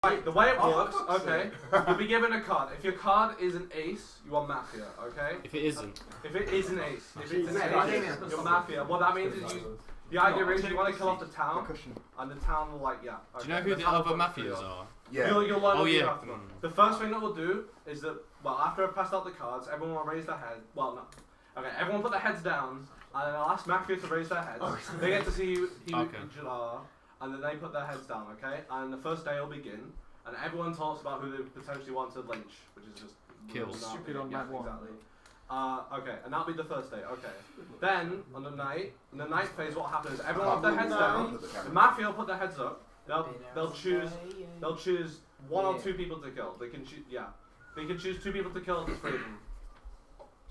Right, the way it works, okay, you'll be given a card. If your card is an ace, you are Mafia, okay? If it isn't. If it is an ace, if it's an ace, you're Mafia. What that means is the idea is you want to kill off the town, and the town will like, yeah. Okay. Do you know who the other Mafias are? Yeah. You'll learn after. Mm. The first thing that we'll do is that, well, after I've passed out the cards, everyone will raise their head. Well, no. Okay, everyone put their heads down, and then I'll ask Mafia to raise their heads. They get to see who you are, and then they put their heads down, okay? And the first day will begin, and everyone talks about who they potentially want to lynch, which is just kills. Stupid on night one. Exactly. Okay, and that'll be the first day, okay. Then, on the night, in the night phase, what will happen is everyone will put their heads down, the Mafia will put their heads up, they'll choose one or two people to kill. They can choose, they can choose 2 people to kill, there's 3 of them.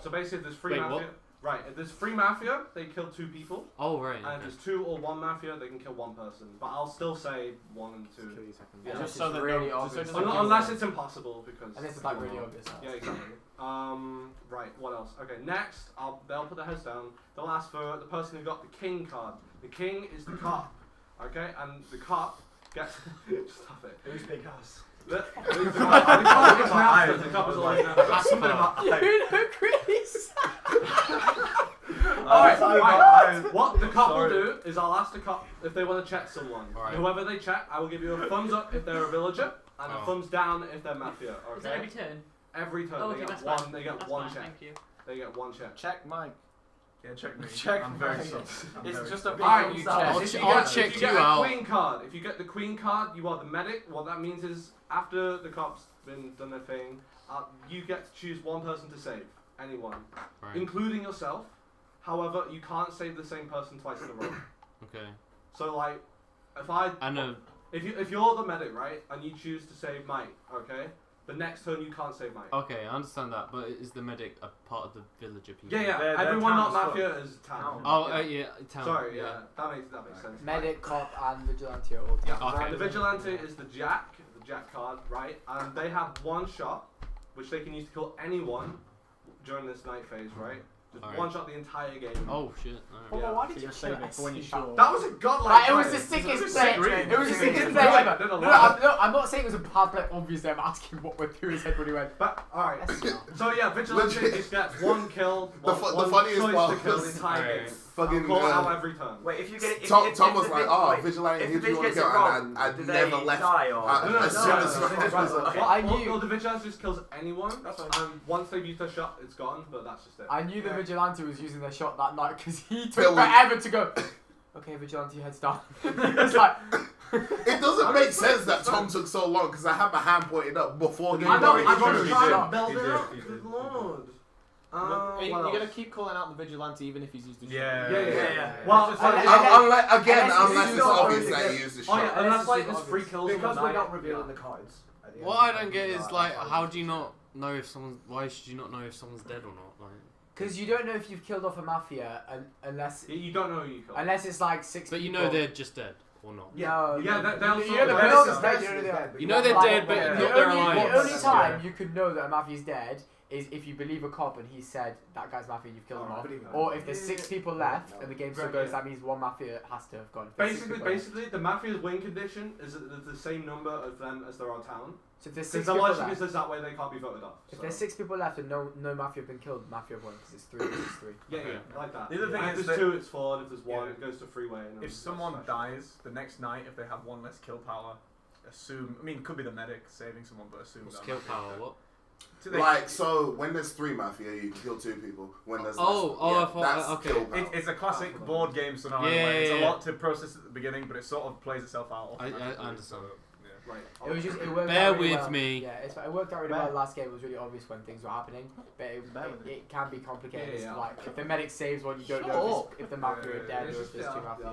So basically, if there's 3 Mafia, what? right, if there's 3 Mafia, they kill 2 people. Oh, right. And if there's 2 or 1 Mafia, they can kill 1 person. But I'll still say 1 and 2. Yeah, just so that really obvious. Unless it's impossible, because... And this is like really obvious. Yeah, exactly. Right, what else? Okay, next, they'll put their heads down. They'll ask for the person who got the king card. The king is the cop, okay? And the cop gets... Stop it. Who's big ass? The cop is alive now. You Chris! Alright, what the cop will do is I'll ask the cop if they want to check someone. Right. Whoever they check, I will give you a thumbs up if they're a villager, and a thumbs down if they're Mafia, okay? Is that every turn? Every turn, Oh, they okay, get that's one, fine. they get That's one fine, check. Thank you. They get 1 check. Check Mike. Yeah, check me. Check I'm very Mike. sorry. It's just a big Alright, thumbs I'll up. if you check get you a out. queen card, if you get the queen card, you are the medic. What that means is after the cops done their thing, you get to choose 1 person to save, anyone, including yourself. However, you can't save the same person twice in a row. Okay. So like, if I know. if you're the medic, right, and you choose to save Mike, okay, the next turn you can't save Mike. Okay, I understand that, but is the medic a part of the villager people? Yeah, They're everyone not town Mafia is town. Oh, yeah, town. Sorry, yeah, that makes sense. Medic, cop, and vigilante are all together. Yeah, Okay. the vigilante is the jack card, right? And they have 1 shot, which they can use to kill anyone during this night phase, right? Just Alright. 1 shot the entire game. Oh shit. Well, Yeah. why did So you you're saving it for when you're sure. That was a godlike. Like, it was the play. sickest play. It was the sickest play Right, ever. no, No, I'm not saying it was a bad play. Obviously, I'm asking what went through his head when he went. But alright, so yeah, vigilante just gets 1 kill, one funniest choice part to kill the was- entire game. Fucking, Call it out every turn. Wait, if you get it. Tom was like, oh, vigilante, who do you want to kill? And I never left. As soon as I knew. No, the vigilante just kills anyone, and once they've used their shot, it's gone. But that's just it. I knew the vigilante was using their shot that night because he took Billy. forever to go. Okay, vigilante, heads down. It's like. It doesn't make sense that Tom took so long because I had my hand pointed up before he I know, already I'm did just it. trying to build He it did, up. he did. Good lord. You're What gonna else? keep calling out the vigilante even if he's used the Yeah. Well, Unless it's obvious that he used the Oh yeah, shot. unless like there's 3 kills on the because we're night. not revealing the cards. What I don't get is like, how do you not know if someone's? Why should you not know if someone's dead or not? Like. Because you don't know if you've killed off a mafia unless You don't know who you killed. unless it's like 6 But you people. know they're just dead or not. No, Yeah, they'll you know the sort person's of- dead, you know they are. You know they're Like, dead, but yeah. not the they're only, alive. the only time you could know that a mafia's dead is if you believe a cop and he said that guy's mafia and you've killed him off. Or if there's 6 people left and the game still goes, that means 1 mafia has to have gone. If there's 6 people left. Basically, the Mafia's win condition is that there's the same number of them as there are town. So if there's Because 6 the people logic left, is that way they can't be voted off. if there's 6 people left and no mafia have been killed, mafia have won because it's 3 versus 3. Yeah, I like that. The other thing and is if there's that- 2, it's 4, and if there's 1, Yeah. it goes to freeway. And If someone dies the next night, if they have 1 less kill power, assume. I mean, it could be the medic saving someone, but assume What's that. kill might be power? okay. What? Like, so when there's 3 Mafia, you can kill 2 people. When there's I thought, that's okay. kill power. It's a classic board game scenario. Yeah, where it's yeah, a yeah. lot to process at the beginning, but it sort of plays itself out. I automatically, understand. so, yeah. Right. It worked Bear out really with well. me. Yeah, it worked out really well last game. It was really obvious when things were happening, but it can be complicated. Yeah. Like if the medic saves one, you don't know if the mafia are dead or if there's 2 mafia.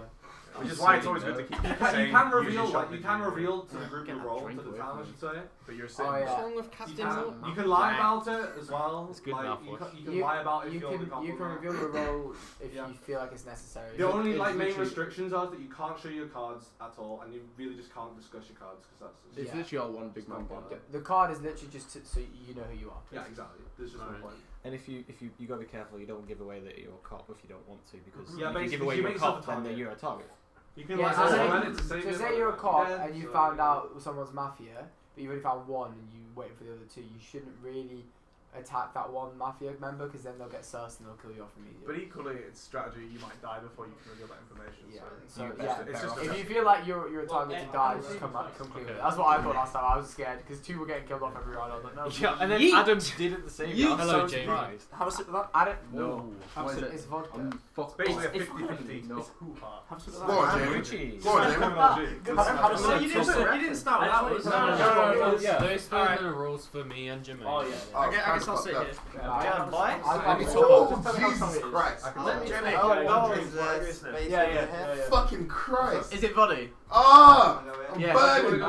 Which is why it's always good to keep saying. You can use reveal, your shot you that can you- reveal to the group you roll, to the town, I should say. But you're saying. Oh, yeah. What's wrong with You Captain can lie about it as well. It's good like, mouthwash. you can lie about if you you're the cop you or can not. reveal your role if Yeah. you feel like it's necessary. The only It's like main literally- restrictions are that you can't show your cards at all, and you really just can't discuss your cards because that's just, It's literally all one big man. The card is literally just so you know who you are. yeah, exactly. There's just no Right. point. And if you gotta be careful, you don't give away that you're a cop if you don't want to, because Yeah, if you give basically, away you you're a make yourself cop, a then target. you're a target. You can Yeah, like so ask say- the medic to save So you, say but you're a like, cop dead, and you so- found out someone's mafia, but you've only found one and you waiting for the other two. You shouldn't really attack that one mafia member because then they'll get sus and they'll kill you off immediately. But equally, it's strategy. You might die before you can reveal that information. Yeah. So So you- yeah, it's just if you feel like you're a target to die, just come clean with it. That's what I thought last time. I was scared because two were getting killed off every round. I was like, no. Yeah, and then Yeet. Adam did it the same. Yeet. I'm Hello, so Jamie. surprised. Have a sip of that. I don't. No. What is it? It's vodka. It's basically a It's 50-50. no. It's hoo-ha. Have a sip of Go that. on, And Jamie. cheese. Go on, Jamie. Have a sip. You didn't start with that one. No. Yeah. There's no rules for me and Jimmy. Oh yeah. Oh, I guess I'll sit here. Yeah, Why? Oh, Jesus Christ. Yeah. Fucking Christ. Is it vodka? Ah! I'm Yeah. burning.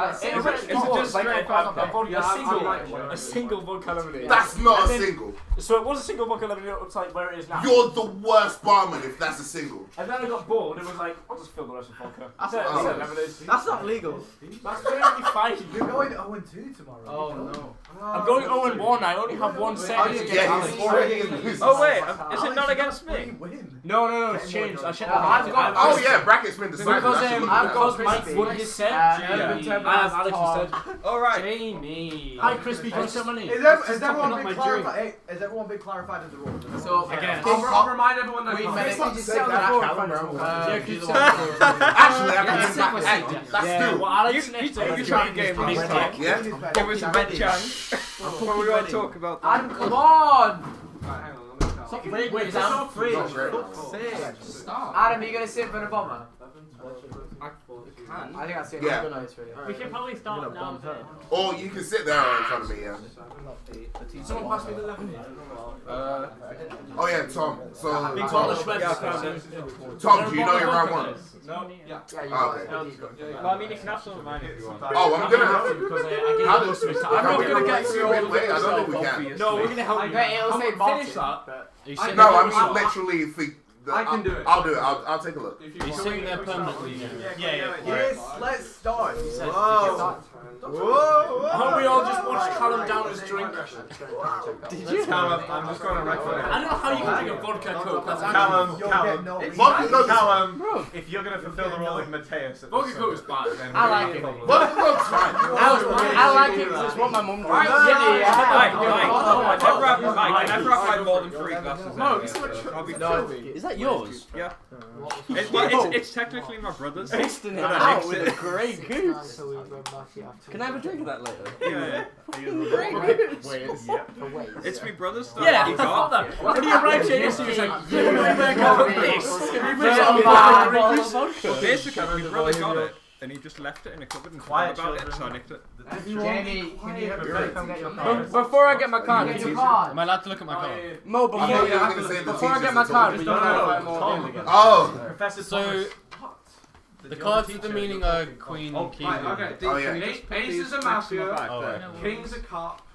A single vodka lemonade. That's not a And then- single. So it was a single vodka lemonade up like where it is now. You're the worst barman if that's a single. And then I got bored and was like, I'll just fill the rest with vodka. That's it. not- Lemonade. That's not legal. That's very fine. You're going 0-2 tomorrow. Oh no. I'm going 0-1. I only have one set. Oh, Yeah, he's already in the business. Oh wait, is it not against me? Win. No, it's changed. I checked I've got- Oh yeah, bracket's been decided. Because That should look I've good. got Mike Crispy. won his set. Yeah. I have Alex instead. Alright. Jamie. Hi, Crispy. Do you want some money? Has everyone Not been my clarified? Has everyone been clarified of the rules? So Again. I'll remind everyone that. Queen comes. medic, Stop just saying sit on the that, floor in Callum, front of bro. us. Yeah, keep Actually, I Yeah, can sit back with hey, it. that's Yeah, two. well, Alex next to You try and game Big this Dick. time. Yeah? Give us a bad chance. But we want to talk about Adam, come on! Alright, hang on. Let me count. Stop wait, is that not free? Not great. Adam, are you gonna sit for the bomber? can. I think that's it. Yeah. I'm gonna it's really. We should probably start now. Or you can sit there in front of me, yeah. Someone pass me the lemonade. Oh yeah, Tom. So, Big bottle of Schweppes. Tom, do you know your round one? No. Yeah. Yeah, you Oh, got okay. it. Well, I mean, you can have some of mine if you want. Oh, I'm gonna. Because I gave How it does to Mr. I'm I'm not not gonna get get you wait, I don't think we can. No, we're gonna help you. Mate, it'll say Finish Martin. that. but- Are you I- sitting No, there- I mean literally for. I can do it. I'll do it. I'll take a look. If Are you you want. sitting there permanently? Yeah. Yes, let's start. Whoa. Whoa. I hope we all just watch Callum down his drink. Did you? Callum, I'm just going to record it. I don't know how you can drink a vodka coke. That's Callum, actually. Callum. Vodka Coke is Callum, if you're going to fulfill the role of Mateus at Vodka this coke is service, bad. then I like we're it. gonna Vodka Coke's fine. I like it because it's what my mum drinks. I never have more than 3 glasses. No, I'll be No, Is that yours? Yeah. It's technically my brother's. Tasting it I out mixed with it. a Grey Goose. Can I have a drink of that later? Yeah. For weight. It's my brother's stuff. Yeah, He I thought got. that. When you arrived here yesterday, he was like, you know, you got Well, basically, my brother got it, and he just left it in a cupboard and forgot about it, so I nicked it. Jamie, can you come get your card? Before I get my card, Get your card. Am I allowed to look at my card? Mo, I thought you were going to say the before I teachers get my and card, so- we don't know if I'm all again. Oh! Professor So, Thomas. the cards with the meaning are Queen, King. Right, okay. Oh, yeah. Ace is a mafia. Oh, right. King's a cop.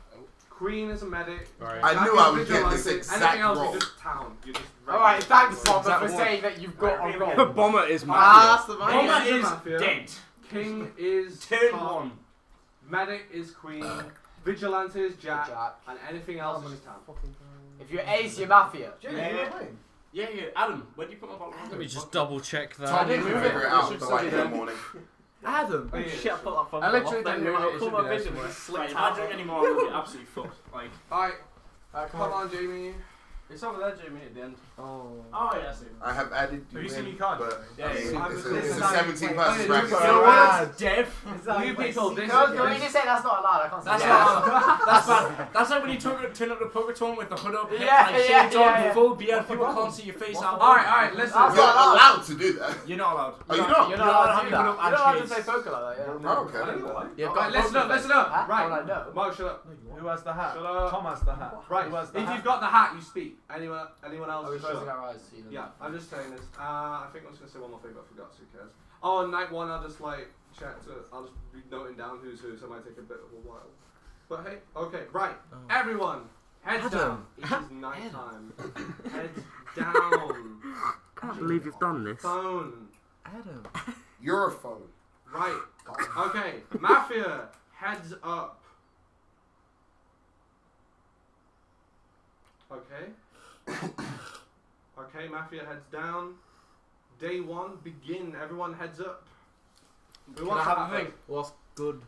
Queen is a medic. Right. I knew I would get this Vigilante. exact Anything else, wrong. you just town. You just. Alright, thanks, Bomber, for saying that you've got a The wrong. bomber is Ah, mafia. that's the Bomber man. is dead. King is Turn cop. 1. Medic is Queen. Vigilante is Jack. Jack. And anything else is just town. If you're Ace, you're Mafia. Yeah, Adam, where do you put my bottle? Let me just double check that. Tom, you can figure it out by in the morning. Adam! Oh, yeah. Shit, I put that phone I literally off. didn't move it, it should be there. If I drink anymore, I'm gonna get absolutely fucked. Like, Alright, Come come on. on, Jamie. it's over there, Jamie, at the end. Oh. Oh, yeah, I see. I have added Have you you seen in, your card? but Yeah, it's yeah. a 17 versus Oh, bracket. yeah, You know what? Dev. You people, this No, is. can we just say that's not allowed? I can't say That's that. that's bad. That's like when you turn up the poker tournament with the hood up, Yeah, like yeah, shaved on, yeah. full beard, people can't see your face out. Alright, listen. That's You're not allowed. allowed to do that. You're not allowed. Are you not? You're not allowed to do You're that. not You're not allowed to allowed play poker like that, yeah. Oh, okay. Yeah, Right, listen up. Huh? Right. Oh, I know. Mark, shut up. Who has the hat? Shut up. Tom has the hat. Right. Who has the If hat? you've got the hat, you speak. Anyone else? Are we just shut closing up. our eyes? So you know? Yeah, I'm just saying this. I think I was gonna say one more thing, but I forgot. So who cares? Oh, on night 1, I'll just like check to. I'll just be noting down who's who, so it might take a bit of a while. But hey, okay, right. Everyone, heads down. It is night time. Heads down. Can't believe you've done this. Phone. Adam. You're a phone. Right. Okay. Mafia. Heads up. Okay. Okay. Mafia heads down. day 1 begin. Everyone heads up. Who Can I wants to have a have thing? it? What's good?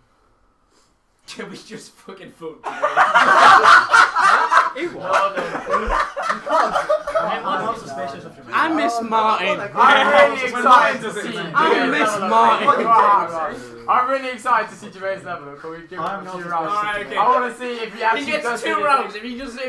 Can we just fucking vote? I'm not suspicious of Jermaine. I miss Martin. I'm really excited to see. I miss Martin. I'm really excited to see Jermaine's level. Can we give him I'm a not few suspicious. rounds? Alright, okay. I want to see if he He actually gets does 2 anything. rounds. If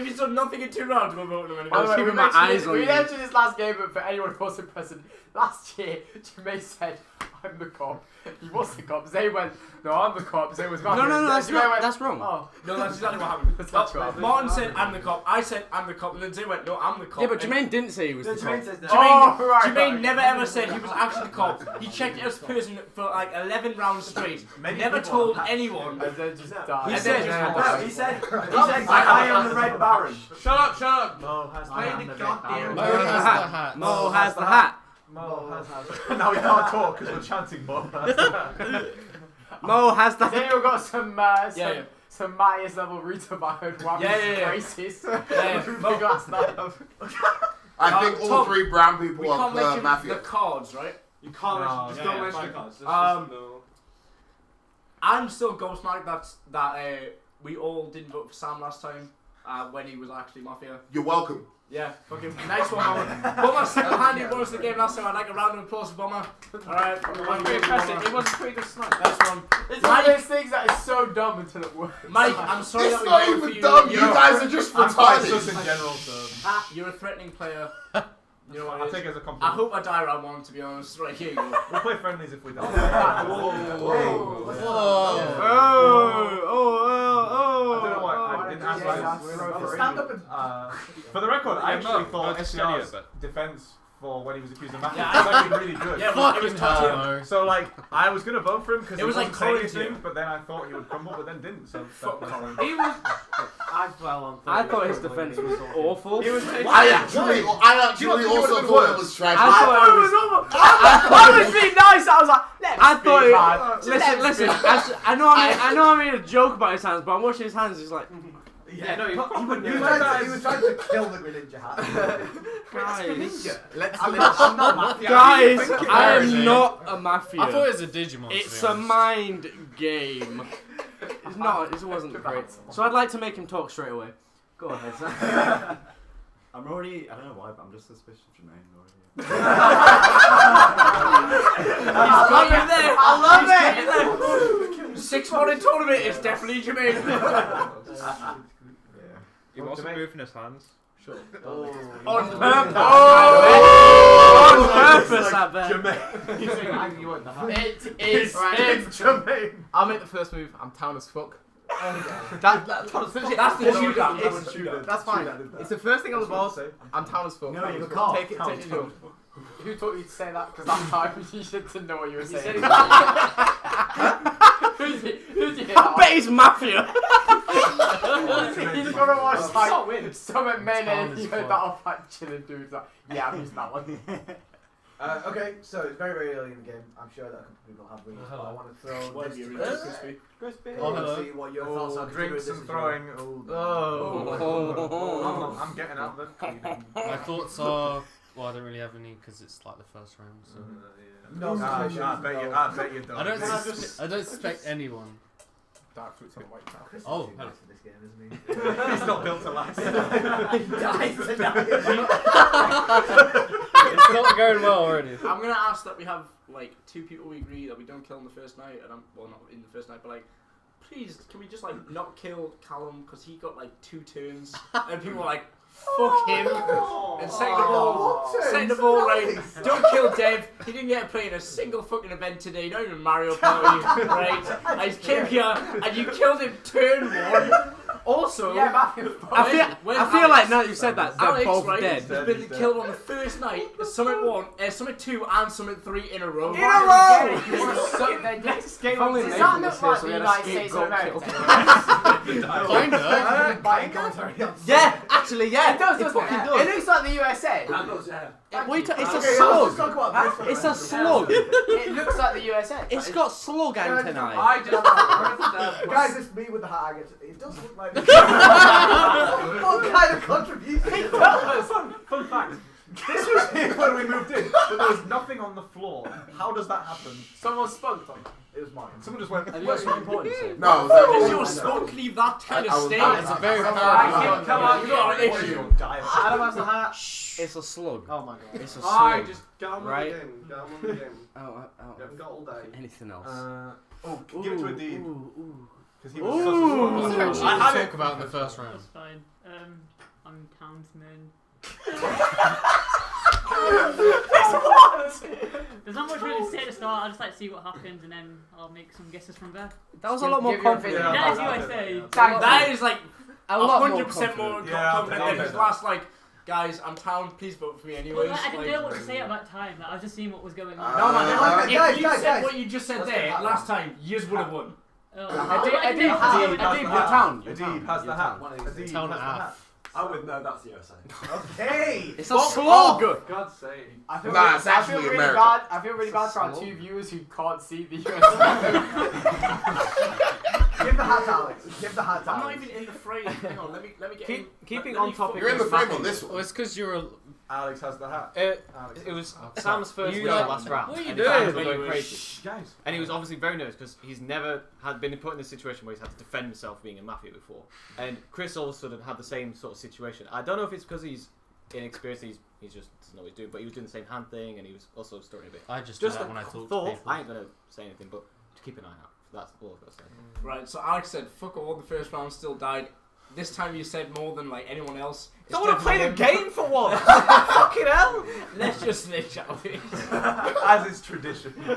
he's done nothing in 2 rounds, we'll vote him anyway. By the way, keeping we my mentioned eyes it- on we you. mentioned this last game, but for anyone who wasn't present, last year Jermaine said, "I'm the cop." He was the cop. Zay went, "No, I'm the cop." Zay was No, that's Jermaine not. went, That's wrong. Oh, No, that's exactly what happened. That's what happened. Martin said, I'm the cop. I said, I'm the cop. And then Zay went, no, I'm the cop. Yeah, but And Jermaine didn't say he was the Jermaine cop. says no. Jermaine never ever said he was actually the cop. He checked it as person for like 11 rounds straight. Never told anyone. and then just died. He said- No, he said, I am the Red Baron. Shut up! Mo has Play the goddamn Mo has the hat. Mo has the hat. Now we can't talk because we're chanting Mo. Mo has the Has hat. anyone got some Yeah. some Matthias level Rita behind one Yeah. racist? Yeah. Big last night. I think all Tom, 3 brown people We are can't mention Mafia. the cards, right? You can't No, mention, just yeah, don't yeah, mention fine. the cards. No. I'm still gobsmacked that we all didn't vote for Sam last time when he was actually Mafia. You're welcome. Yeah, fucking nice one, Bomber. Bomber single-handed won us the game last time. I'd like a round of applause for Bomber. Alright, It was pretty impressive. It was a pretty good snipe. nice one. It's one of those things that is so dumb until it works. Mike, I'm sorry It's that we not voted for even you. dumb. You You're- guys are just I'm quite sus retarded. in general, so You're a threatening player. You know what I'll it take is. it as a I compliment. hope I die round 1, to be honest. Right, here you go. We'll play friendlies if we die. I don't know why I didn't ask why. Stand up and For the record, I Yeah, actually no, thought just steady SCR's it, defense for when he was accused of mafia Yeah, was actually really good. Yeah, Fucking it was top tier. hell. So like, I was gonna vote for him because It he was like wasn't saying Colin's anything, year. but then I thought he would crumble, but then didn't. So Fuck Colin. He was. I fell on. I thought his defense was awful. He was. I actually also thought it was trash. I was being nice. I was like, I thought it, let's listen. I know I made a joke about his hands, but I'm watching his hands. It's like, Yeah, no, he would he was trying to kill the Greninja hat. guys, I'm not Mafia. guys, I am not a mafia. I thought it was a Digimon. It's a mind game. It's not. It wasn't great. So I'd like to make him talk straight away. Go ahead, sir. I'm already, I don't know why, but I'm just suspicious of Jermaine already. He's got you there. I love it. 6-1 in tournament. It's definitely Jermaine. He wasn't moving his hands. Sure. On purpose. On purpose, I bet. It is Jermaine. I'll make the first move. I'm town as fuck. That's the shootout. That's fine. It's the first thing on the board. I'm town as fuck. No, you can't. Take it. Take it. Go. Who taught you to say that? Because last time you should know what you were saying. Who's he? I bet he's mafia. He's gonna watch like Summit Men and he heard that off like chilling dudes. Like, yeah, I've used that one. Okay, so it's very, very early in the game. I'm sure that a couple of people have wings, but I want to throw What this have to you Chris. Crispy? Crispy. Oh, hello. See what your thoughts are. Drinks and throwing. I'm getting out of the. My thoughts are. Well, I don't really have any because it's like the first round. So. No suspicion. I bet you don't. I don't suspect anyone. Dark fruits on white now. Chris is Oh, too hello. nice for this game, isn't he? He's not built to last. It's not going well already. I'm gonna ask that we have like 2 people we agree that we don't kill on the first night, and well, not in the first night, but like, please, can we just like not kill Callum because he got like 2 turns, and people are like, fuck him. And second of all, right, don't kill Dev. He didn't get to play in a single fucking event today, not even Mario Party, right? I came here and you killed him turn 1. Also, Yeah, Matthew. I feel like now that you've said that, they're Alex, both right, dead. has been killed on the first night, Summit 1, Summit 2 and Summit 3 in a row. Next game If only does Nathan that was look here like so the we had a United States of scapegoat America? Kinda. Buying commentary on Yeah, actually, yeah. It does, It doesn't fucking it? does. It looks like the USA. It's a Okay, let's slug. just talk about this. It's a slug. It looks like the USA. It's got slug antennae. I just. Guys, it's me with the hat. It does look like. What kind of contribution? Fun fact. This was here when we moved in, but there was nothing on the floor. How does that happen? Someone spunked on. It was mine. Someone just went. Have you got something important to say? No, Does your spunk leave that kind of stain? It's a very Come powerful. on, You got an What are issue. you, die? Adam has the hat. It's a slug. Oh my god. It's a Alright, slug. just get on with Right. the game. Get on with the game. Oh, You haven't got all day. anything else? Give it to Adib. Ooh. Because he was What's such there a actually I to had talk it. about in the first round? That's fine. I'm townsman. There's not much really to say at the start. I'll just like see what happens and then I'll make some guesses from there. That was a lot more Give your confident. opinion. That is what I say. That is like A lot more 100% more confident. Yeah, confident I'll than take his that. last like, guys, I'm town, please vote for me Well, anyways. like, I didn't like, know what to say at that time. Like, I was just seeing what was going on. No man, Guys, if you guys, said guys. what you just said Let's there get that last time, yous would have won. Oh, I did know what was have going the- on. Adib, Your town. Your Adib town. has the Your hat. town. Adib Town has the half. hat. I would know that's the USA. Okay. It's a slug. For God's sake. I feel Nah, really, it's actually I feel really America. bad. I feel really bad for our Slow. 2 viewers who can't see the US. Give the hat to Alex. Give the hat to I'm not Alex. even in the frame. Hang on, let me get Keeping let on me topic. You're in the of frame Mafia. on this one. Well, it's because you're a. Alex has the hat. Alex. It was Oh, Sam's first You go like- last round. what are you and doing? his hands were When you going were crazy. Guys. And he was obviously very nervous because he's never had been put in a situation where he's had to defend himself being in Mafia before. And Chris all of a sudden had the same sort of situation. I don't know if it's because he's inexperienced, he's just doesn't know what he's doing, but he was doing the same hand thing and he was also stuttering a bit. I just Just do that a when I talk to thought, people. I ain't going to say anything, but to keep an eye out. That's all I've got to say. Right, so Alex said, fuck all, the first round still died. This time you said more than like anyone else. It's Don't want to play the definitely game for once! Fucking hell! him. Let's just snitch, shall we? As is tradition. You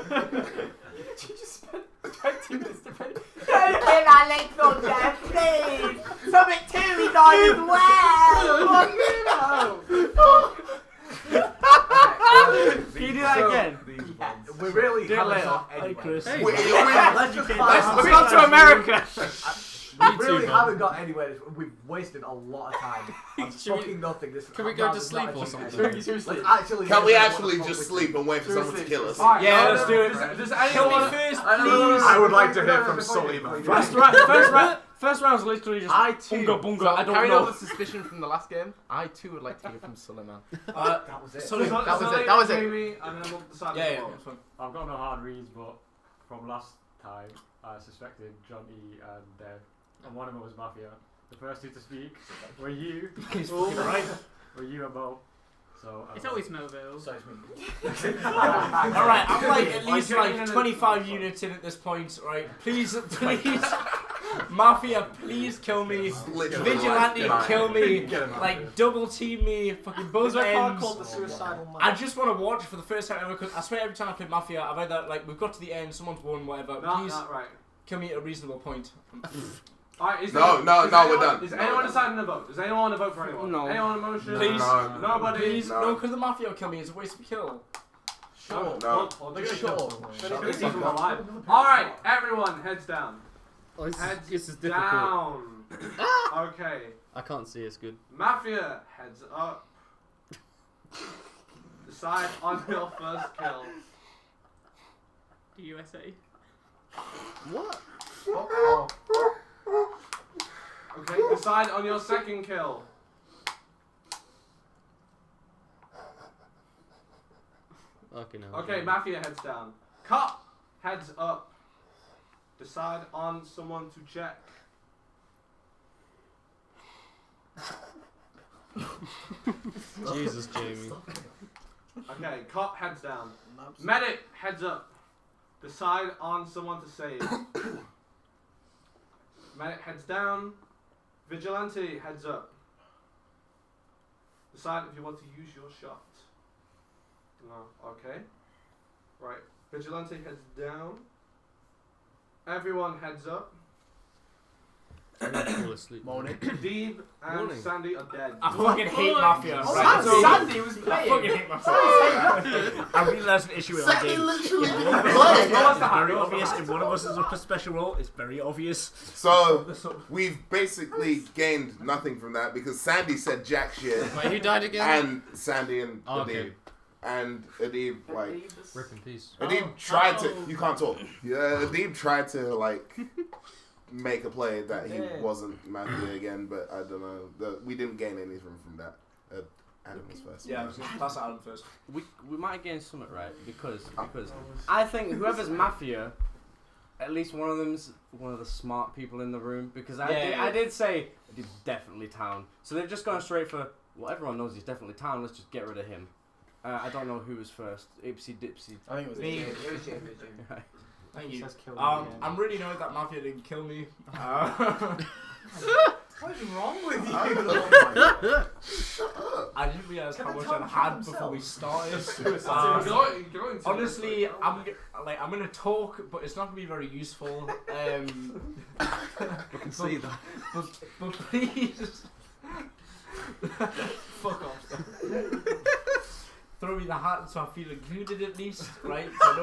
just spent 20 minutes defending. Don't kill Alex on there, please! Summit 2, he died as well! Can you do that again? We really Do it haven't later. got Hey, anywhere. Chris. Wait, Let's just Let's go to America! We really haven't got anywhere. We've wasted a lot of time on Should we- fucking nothing. This Can we round go to is sleep not or achieving something? anything. Seriously. Let's actually. Can we get to actually what the just fuck we sleep and wait for someone to kill us? Alright, Yeah, no, let's no, do it. Does Kill me anyone... first, I know, please. I would like to Before hear you- from before you- Sully, man. First round's literally just I too. bunga bunga. So, I don't carrying know. on the suspicion from the last game, I too would like to hear from Suleiman. That was it. Sully, that was it, that was it. Jamie, and then we'll decide yeah, as yeah, well. that's fine. I've got no hard reads, but from last time, I suspected John E and Dev, and one of them was Mafia. The first two to speak were you. He's fucking right. Were you and Mo. So It's always Moville. So it's me. Alright, I'm like at least Like, like 25 units in at this point, right? Please, Mafia, please kill me. Literally Vigilante, like kill me. Get him out. Like, double team me. Fucking both Is that card ends. called the suicidal man? I just want to watch for the first time ever because I swear every time I play Mafia, I've either like we've got to the end, someone's won, whatever. No, Please no, right. kill me at a reasonable point. Alright, No, we're done. Is anyone deciding to vote? Does anyone want to vote for anyone? No. Anyone on a motion? Please. No. Nobody? Please, No. no, because the Mafia will kill me. It's a waste of kill. Sure. No. Alright, everyone, heads down. Oh, Heads this is difficult. down. Okay. I can't see, it's good. Mafia, heads up. Decide on your first kill. The USA. What? Okay, decide on your second kill. Okay, no. Okay, Mafia heads down. Cut, heads up. Decide on someone to check. Jesus, Jamie. Okay, cop heads down. Medic heads up. Decide on someone to save. Medic heads down. Vigilante heads up. Decide if you want to use your shot. No, okay. Right, Vigilante heads down. Everyone heads up. I'm gonna fall asleep. Morning. Deeb and Morning. Sandy are dead. I fucking hate Mafia. Oh, Right, so- Sandy was I playing. fucking hate Mafia. I really there's an issue with our Sandy game. literally It's didn't play. very obvious. If one of us is up a special role, it's very obvious. So we've basically gained nothing from that because Sandy said jack shit. Wait, who died again? And Sandy and Oh, Adib. okay. And Adib, like, Rip in peace. Adib tried to. You can't talk. Yeah, Adib tried to like make a play that he wasn't Mafia again, but I don't know. We didn't gain anything from that. Adam was first. Yeah, that's Adam first. We might gain something right because I think whoever's Mafia, at least one of them's one of the smart people in the room because I did say definitely Town. So they've just gone straight for well everyone knows he's definitely Town. Let's just get rid of him. I don't know who was first. Ipsy Dipsy. I think it was Me. It was Jamie. Thank you. Says kill me I'm really annoyed that Mafia didn't kill me. What is wrong with you? I didn't realize how much I had before we started. Honestly, I'm gonna talk, but it's not gonna be very useful. I can see that. But please, fuck off. Throw me the hat so I feel included at least, right? So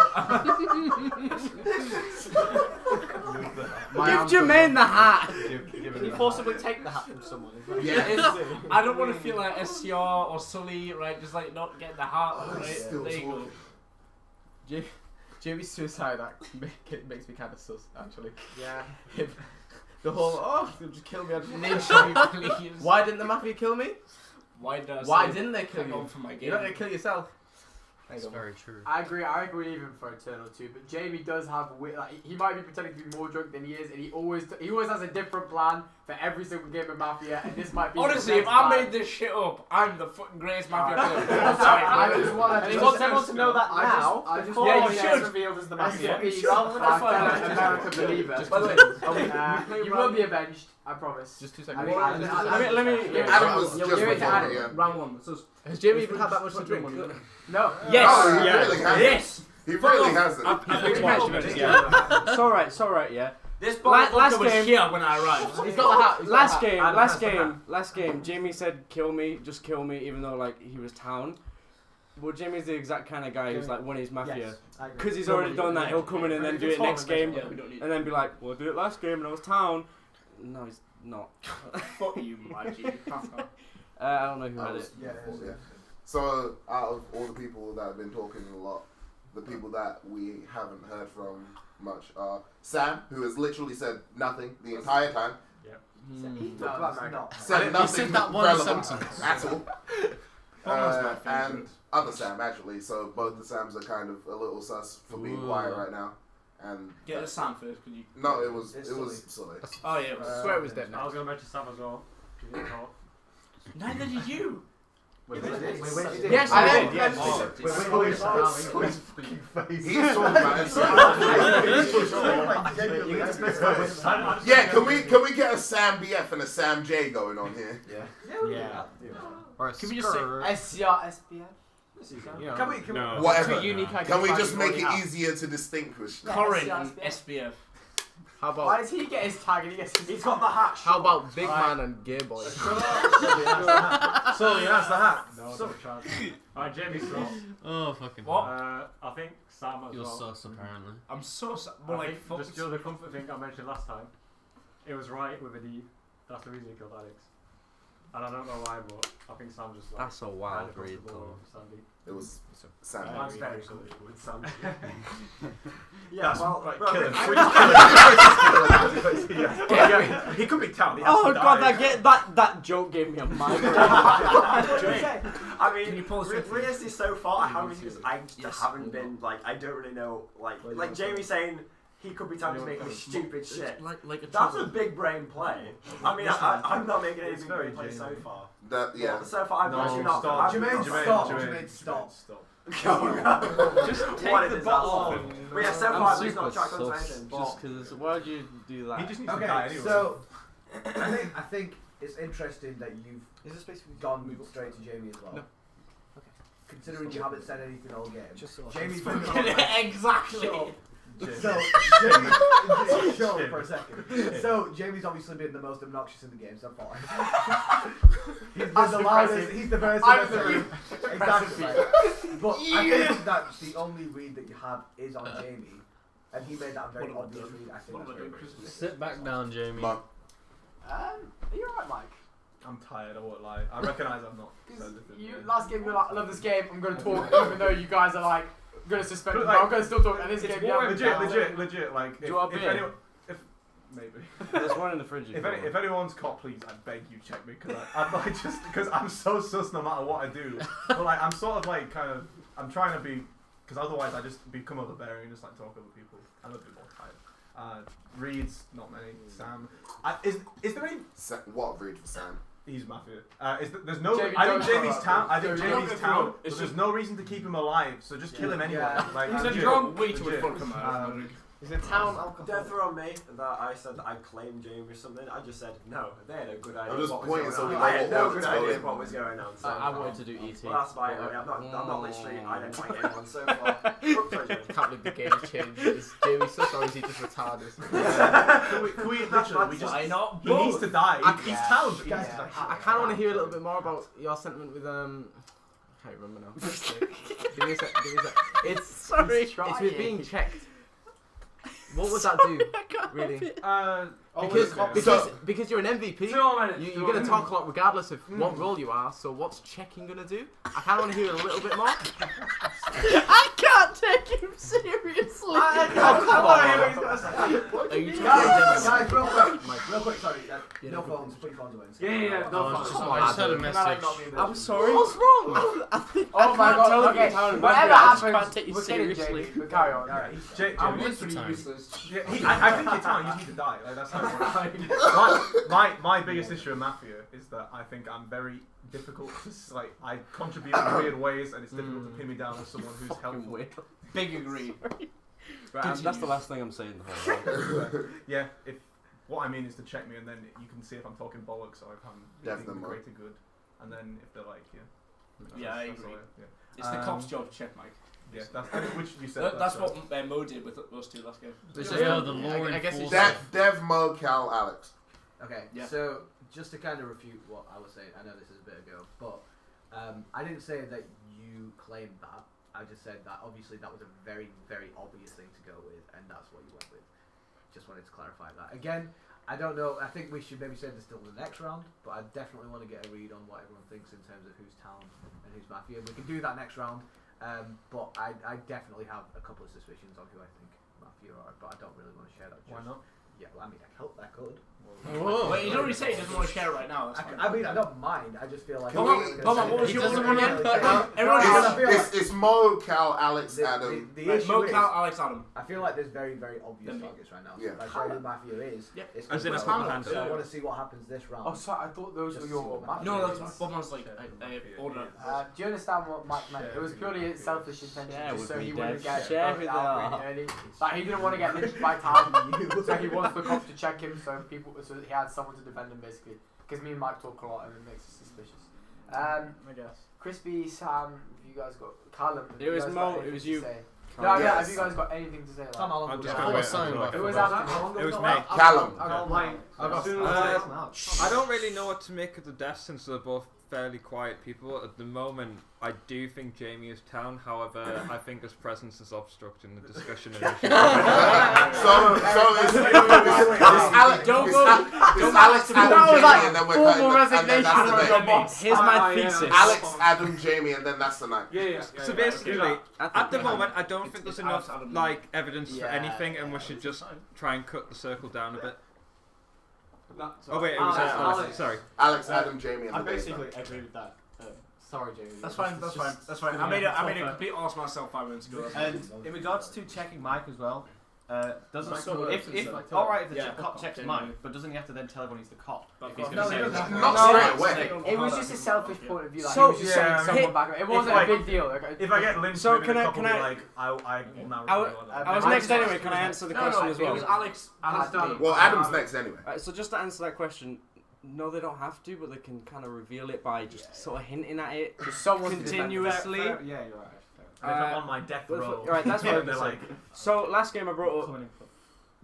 Give Jermaine the hat. Can you forcibly take the hat from someone? Yeah. I don't want to feel like SCR or Sully, right? Just like not getting the hat, right? Still There you go. Jamie's suicide act makes me kind of sus, actually. Yeah. The whole, they'll just kill me. Please. Why didn't the Mafia kill me? Why didn't they kill hang you? on for my game? You're not going to kill yourself. That's very true. I agree even for Eternal 2, but Jamie does have he might be pretending to be more drunk than he is, and he always has a different plan for every single game of Mafia, and this might be honestly, if I made this shit up, I'm the fucking greatest Mafia player. I just want He wants everyone to know that now. I just before yeah, he you gets should. revealed as the That's Mafia. what he He's should. American believer. By the way, You will be avenged, I promise. Just 2 I seconds. mean, let me. Adam was You'll just give it to before, Adam. yeah. round one. So Has Jamie even had that much to drink? No. yes, Oh, he really hasn't. yes. He really hasn't. It's alright, yeah. This last last was game- here when I arrived. He's got the hat. Last game, Jamie said kill me, just kill me, even though like he was Town. Well, Jamie's the exact kind of guy who's like when he's Mafia, because he's already done that. He'll come in and then do it next game, Yeah, we don't need and then be like, "Well, I did it last game and I was Town." No, he's not. fuck you, Maggie. I don't know who had it. Yeah. So, out of all the people that have been talking a lot, the people that we haven't heard from much are Sam, who has literally said nothing the entire time. Said nothing said that one relevant sentence. at all. And other Sam, actually. So both the Sams are kind of a little sus for being quiet right now. And Get the Sam first, could you? no, it was Sully. Oh yeah. I swear it was dead I now. was going to mention Sam as well. He didn't talk. Neither did you. Yes, I did. Yes. He's talking about it. Yeah, can we get a Sam BF and a Sam J going on here? Yeah. Or a Can we just say SCR, SBF? Can we? No. Whatever. Unique Can we just identifiers make we it have. easier to distinguish? Corin and SBF? How about Why does he get his tag and he gets his He's got the hat. how about Big Man and Gay Boy? Sully has the hat. No, no chance. Alright, Jamie Scott. Oh fucking. What? I think Sam as You're well. sus apparently. I'm so I like think just the comfort thing I mentioned last time. It was right with an E. That's the reason he killed Alex. And I don't know why, but I think Sam just like. That's a wild kinda read, comfortable though. with Sandy. It was Sam. Mine's very comfortable with Sandy. Yeah, well, Right, well, kill him. I- We just kill him. Yeah. He could be Town. He has Oh to god, die. that joke gave me a migraine. I mean, Can you pause it? realistically, so far, I haven't haven't been like, I don't really know, like Jamie saying he could be Town is making stupid shit. Like a That's a big brain play. I mean, I'm not making any It's big very brain play so Jamie. far. That yeah. So far, I've actually not. stop. Jermaine, Stop. Just Take the bottle off. But yeah, so far, I'm he's not super tracked on sus. anything. Just because, why'd you do that? He just needs to Okay, die anyway. so I think it's interesting that you've gone straight to Jamie as well. No. Considering you haven't said anything all game. Just so Jamie's Exactly. So Jamie, shut up for a second. So Jamie's obviously been the most obnoxious in the game so far. He's been the loudest. He's the first. Exactly. But I think that the only read that you have is on Jamie, and he made that a very obvious read. I think that's very good. Sit back down, Jamie. Are you alright, Mike? I'm tired, I won't lie. I recognise I'm not. So Last game, you were like, I love this game, I'm going to talk, even though you guys are like, going to suspend me, But, like, but I'm going to still talk. And this it's game, more yeah, legit. Like, Do you want a beer? Maybe. There's one in the fridge. If anyone's caught, please, I beg you check me because I'm like just because I'm so sus no matter what I do. But like I'm sort of like I'm trying to be because otherwise I just become overbearing and just like talk over people. I'm a bit more tired. Reeds, not many. Sam, is there any? What Reed for Sam? He's Mafia. There's no. Jamie, I think don't Jamie's town. I think Jamie, Jamie's town. it's But just- there's no reason to keep him alive. So just kill him anyway. Yeah. Like He's a legit, drunk way too much legit. fun come out. Is it town alcohol? Don't throw on me that I said that I claimed Jamie or something. I just said no. They had a good idea. I'm just what was pointing going so on. we know I had no what good to idea tell what was going on. So I wanted to do ET. Well, that's fine. I'm not literally identifying anyone so far. I can't believe the game's changed. Jamie's so sorry, he just retarded. Can we literally? We just. Why not? He needs to die. He's town. But he needs to die. I kind of want to hear a little bit more about your sentiment with I can't remember now. Give me a sec. It's Sorry. It's with being checked. What would that do? Really? Because you're an MVP. You're gonna talk a lot regardless of what role you are. So what's checking gonna do? I kind of want to hear a little bit more. I can't take him seriously. Are you guys, real quick, sorry. No phones, put your phones away. Yeah, no phones. I just had a message. I'm sorry. What's wrong? I think Oh my god, okay. Whatever can't happens, take you we're kidding, seriously. Jamie, but carry on. Alright, I'm Jamie. literally useless. Yeah, I think it's fine. You just need to die. Like that's how it works. My biggest issue in Mafia is that I think I'm very difficult to like. I contribute in weird ways, and it's difficult to pin me down as someone who's helpful. Big agree. Right, that's the last thing I'm saying. The whole time. Yeah, if what I mean is to check me, and then you can see if I'm talking bollocks or if I'm thinking the Definitely. greater good, and then if they're like, Yeah, I that's agree. all yeah. It's the cop's job to check, Mike. Yeah, that's which you said. That's what Mo did with us two last game. The law I guess it's enforcer. Dev, Mo, Cal, Alex. Okay, Yeah. so just to kind of refute what I was saying, I know this is a bit ago, but I didn't say that you claimed that. I just said that obviously that was a very, very obvious thing to go with, and that's what you went with. Just wanted to clarify that. Again, I don't know. I think we should maybe save this till the next round, but I definitely want to get a read on what everyone thinks in terms of who's town and who's Mafia. We can do that next round, but I definitely have a couple of suspicions on who I think Mafia are, but I don't really want to share that. Why not? Yeah, well, I mean, I hope I could. Whoa. Wait, you don't really say he doesn't want to share it right now. That's fine. I mean, I don't mind. I just feel like. Come on, what was He your doesn't order want again? to- Everyone It's Mo, Cal, Alex, Adam. The issue Mo, is, Cal, Alex, Adam. I feel like there's very, very obvious Then me. targets right now. Yeah. If I show who Mafia is, Yeah. it's As in a good. panel hand. So I want to see what happens this round. Oh, sorry, I thought those were your Mafia. No, that's Bobman's like order. Do you understand what Mike meant? It was purely selfish intention, Yeah, just with so me, he wouldn't Dev. get Share voted with out us. really early. Like he didn't want to get lynched by town, so he wants the cops to check him, so he had someone to defend him basically. Because me and Mike talk a lot, and it makes us suspicious. I guess. Crispy, Sam, have you guys got Callum? have It you was guys Mo, got it anything was to you. say? Callum. No, yeah. Yes. Have you guys got anything to say? Like, Come on, I'm just I gonna thought something wait. about Who was that. after? It was me. Callum. I don't really know what to make of the deaths since they're both fairly quiet people. At the moment, I do think Jamie is town. However, I think his presence is obstructing the discussion. So is Alex? Don't Is Alex, Adam, That was Jamie, like and then we're formal cutting, and then resignation that's the from your night. boss. Here's my thesis. Alex, Adam, Jamie, and then that's the night. So basically, at the moment, I don't think It's there's enough Alex, Adam, like evidence for Yeah, anything, and we should just try and cut the circle down a bit. No, Oh wait, it was Alex, Alex. Alex. Sorry. Alex, Adam, Jamie, and I the day basically night. agree with that. Sorry, Jamie. That's fine. That's fine. That's fine. I made a complete ass myself 5 minutes ago. And in regards to checking Mike as well, doesn't Mike so works, if it's like alright if the yeah. cop checks Mike, but doesn't he have to then tell everyone he's the cop? But If he's of gonna course. say No, he's no, the Not cop? straight away. It was just a selfish point of view. Like, So- he was just Yeah, showing I mean, someone back. It wasn't like- a big deal. Like, If I get lynched, So maybe can the I- cop can will be I- like, I will now I reveal that. was next anyway. Can I answer the question as It well? was Alex. Adam. Well, Adam's next anyway. Right, so just to answer that question, no, they don't have to, but they can kind of reveal it by just sort of hinting at it Just someone to defend him. continuously. Yeah, you're right. And if I'm on my death row, Right, that's what I was they're gonna like, say. So last game I brought up,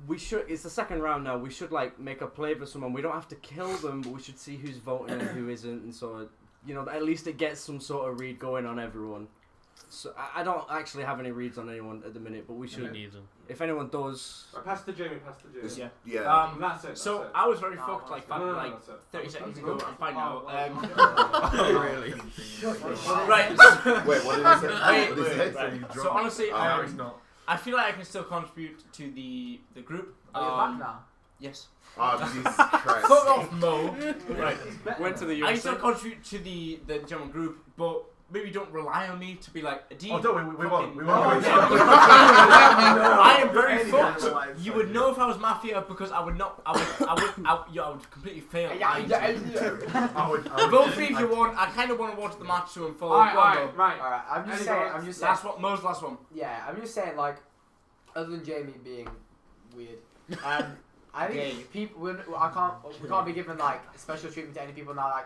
we should. It's the second round now. We should like make a play for someone. We don't have to kill them, but we should see who's voting and who isn't, and sort of, you know, at least it gets some sort of read going on everyone. So I don't actually have any reads on anyone at the minute, but we should. Need them. If anyone does, Pass to Jamie, pass to Jamie. Yeah. Yeah. That's it. So that's it. I was very fucked like No, like that's it. 30 seconds ago. I'm fine now. Oh really? Right. Wait, what did he say? Wait, What did he say? right. So honestly, Oh, no, it's not. I feel like I can still contribute to the group. Are you back now? Yes. Oh, Jesus Christ. Fuck off, Mo. Right. Went to the I USA. still contribute to the general group, but maybe don't rely on me to be like, Oh, don't we won't. We won't. I am very fucked. You would know if I was Mafia because I would not. I would completely fail. Vote for me if you want. I kind of want to watch the match to unfold. Alright, I'm just saying. Last one, Mo's last one. Yeah, I'm just saying, like, other than Jamie being weird, I think people. We can't be given like special treatment to any people now. Like,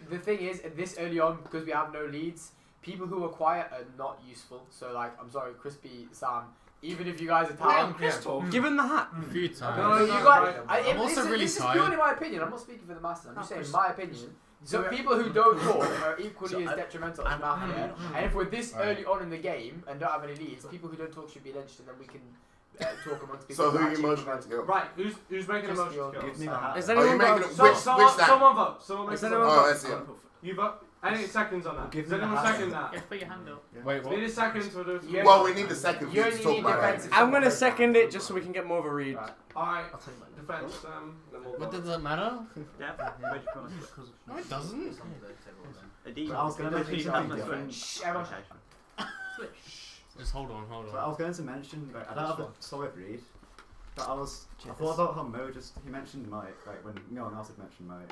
the thing is, this early on, because we have no leads, people who are quiet are not useful. So, like, I'm sorry, Crispy, Sam. Even if you guys are tired, give him the hat. A few times. No, you guys. I'm also really this tired. is purely my opinion. I'm not speaking for the master. I'm just saying my opinion. So people who don't talk are equally as detrimental as Mafia. And if we're this early on in the game and don't have any leads, people who don't talk should be lynched, and then we can talk amongst people. So who are you motioning to kill? Right, who's making a motion to kill? Give me the hat. Is Are you anyone making got? it? Which Someone vote. Someone make a anyone vote. Oh, I see. You vote. Any seconds on that? Give Does me the anyone hat. second that? Yeah, put your hand up. Wait, We need a second to do it. Well, we need a second for You you to only talk need about defense. it. I'm gonna second it just so we can get more of a read. Alright, defense, then we'll What vote. does that matter? Yeah. No, it doesn't. I was going to mention something. Shh, everyone. Just hold on. So I was going to mention, like, I don't have a solid read, but I thought about how Mo he mentioned Mike, like when no one else had mentioned Mike,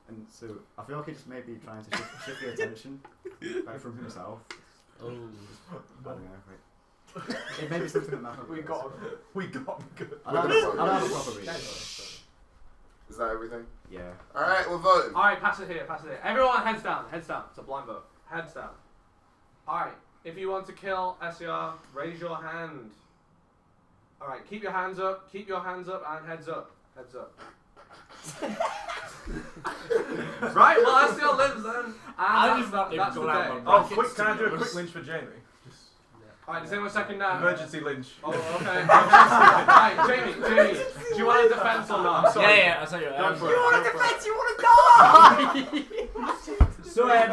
and so I feel like he just may be trying to shift the attention like, from himself. Oh. I don't know, like, it may be something that matters. We got good. I don't have a proper read. Is that everything? Yeah. Alright, we're voting. Alright, pass it here. Everyone heads down. It's a blind vote. Heads down. Alright, if you want to kill SER, raise your hand. Alright, keep your hands up, and heads up. Right, well SER lives then. And I just thought that's they'd the go day. out Oh, quick! Can I do a quick lynch for Jamie? Alright, does anyone second that? Emergency lynch. Oh, okay. Alright, Jamie, do you want a defense or not? Yeah, I'll tell you. Go for it. You want a defense? You want to die? So When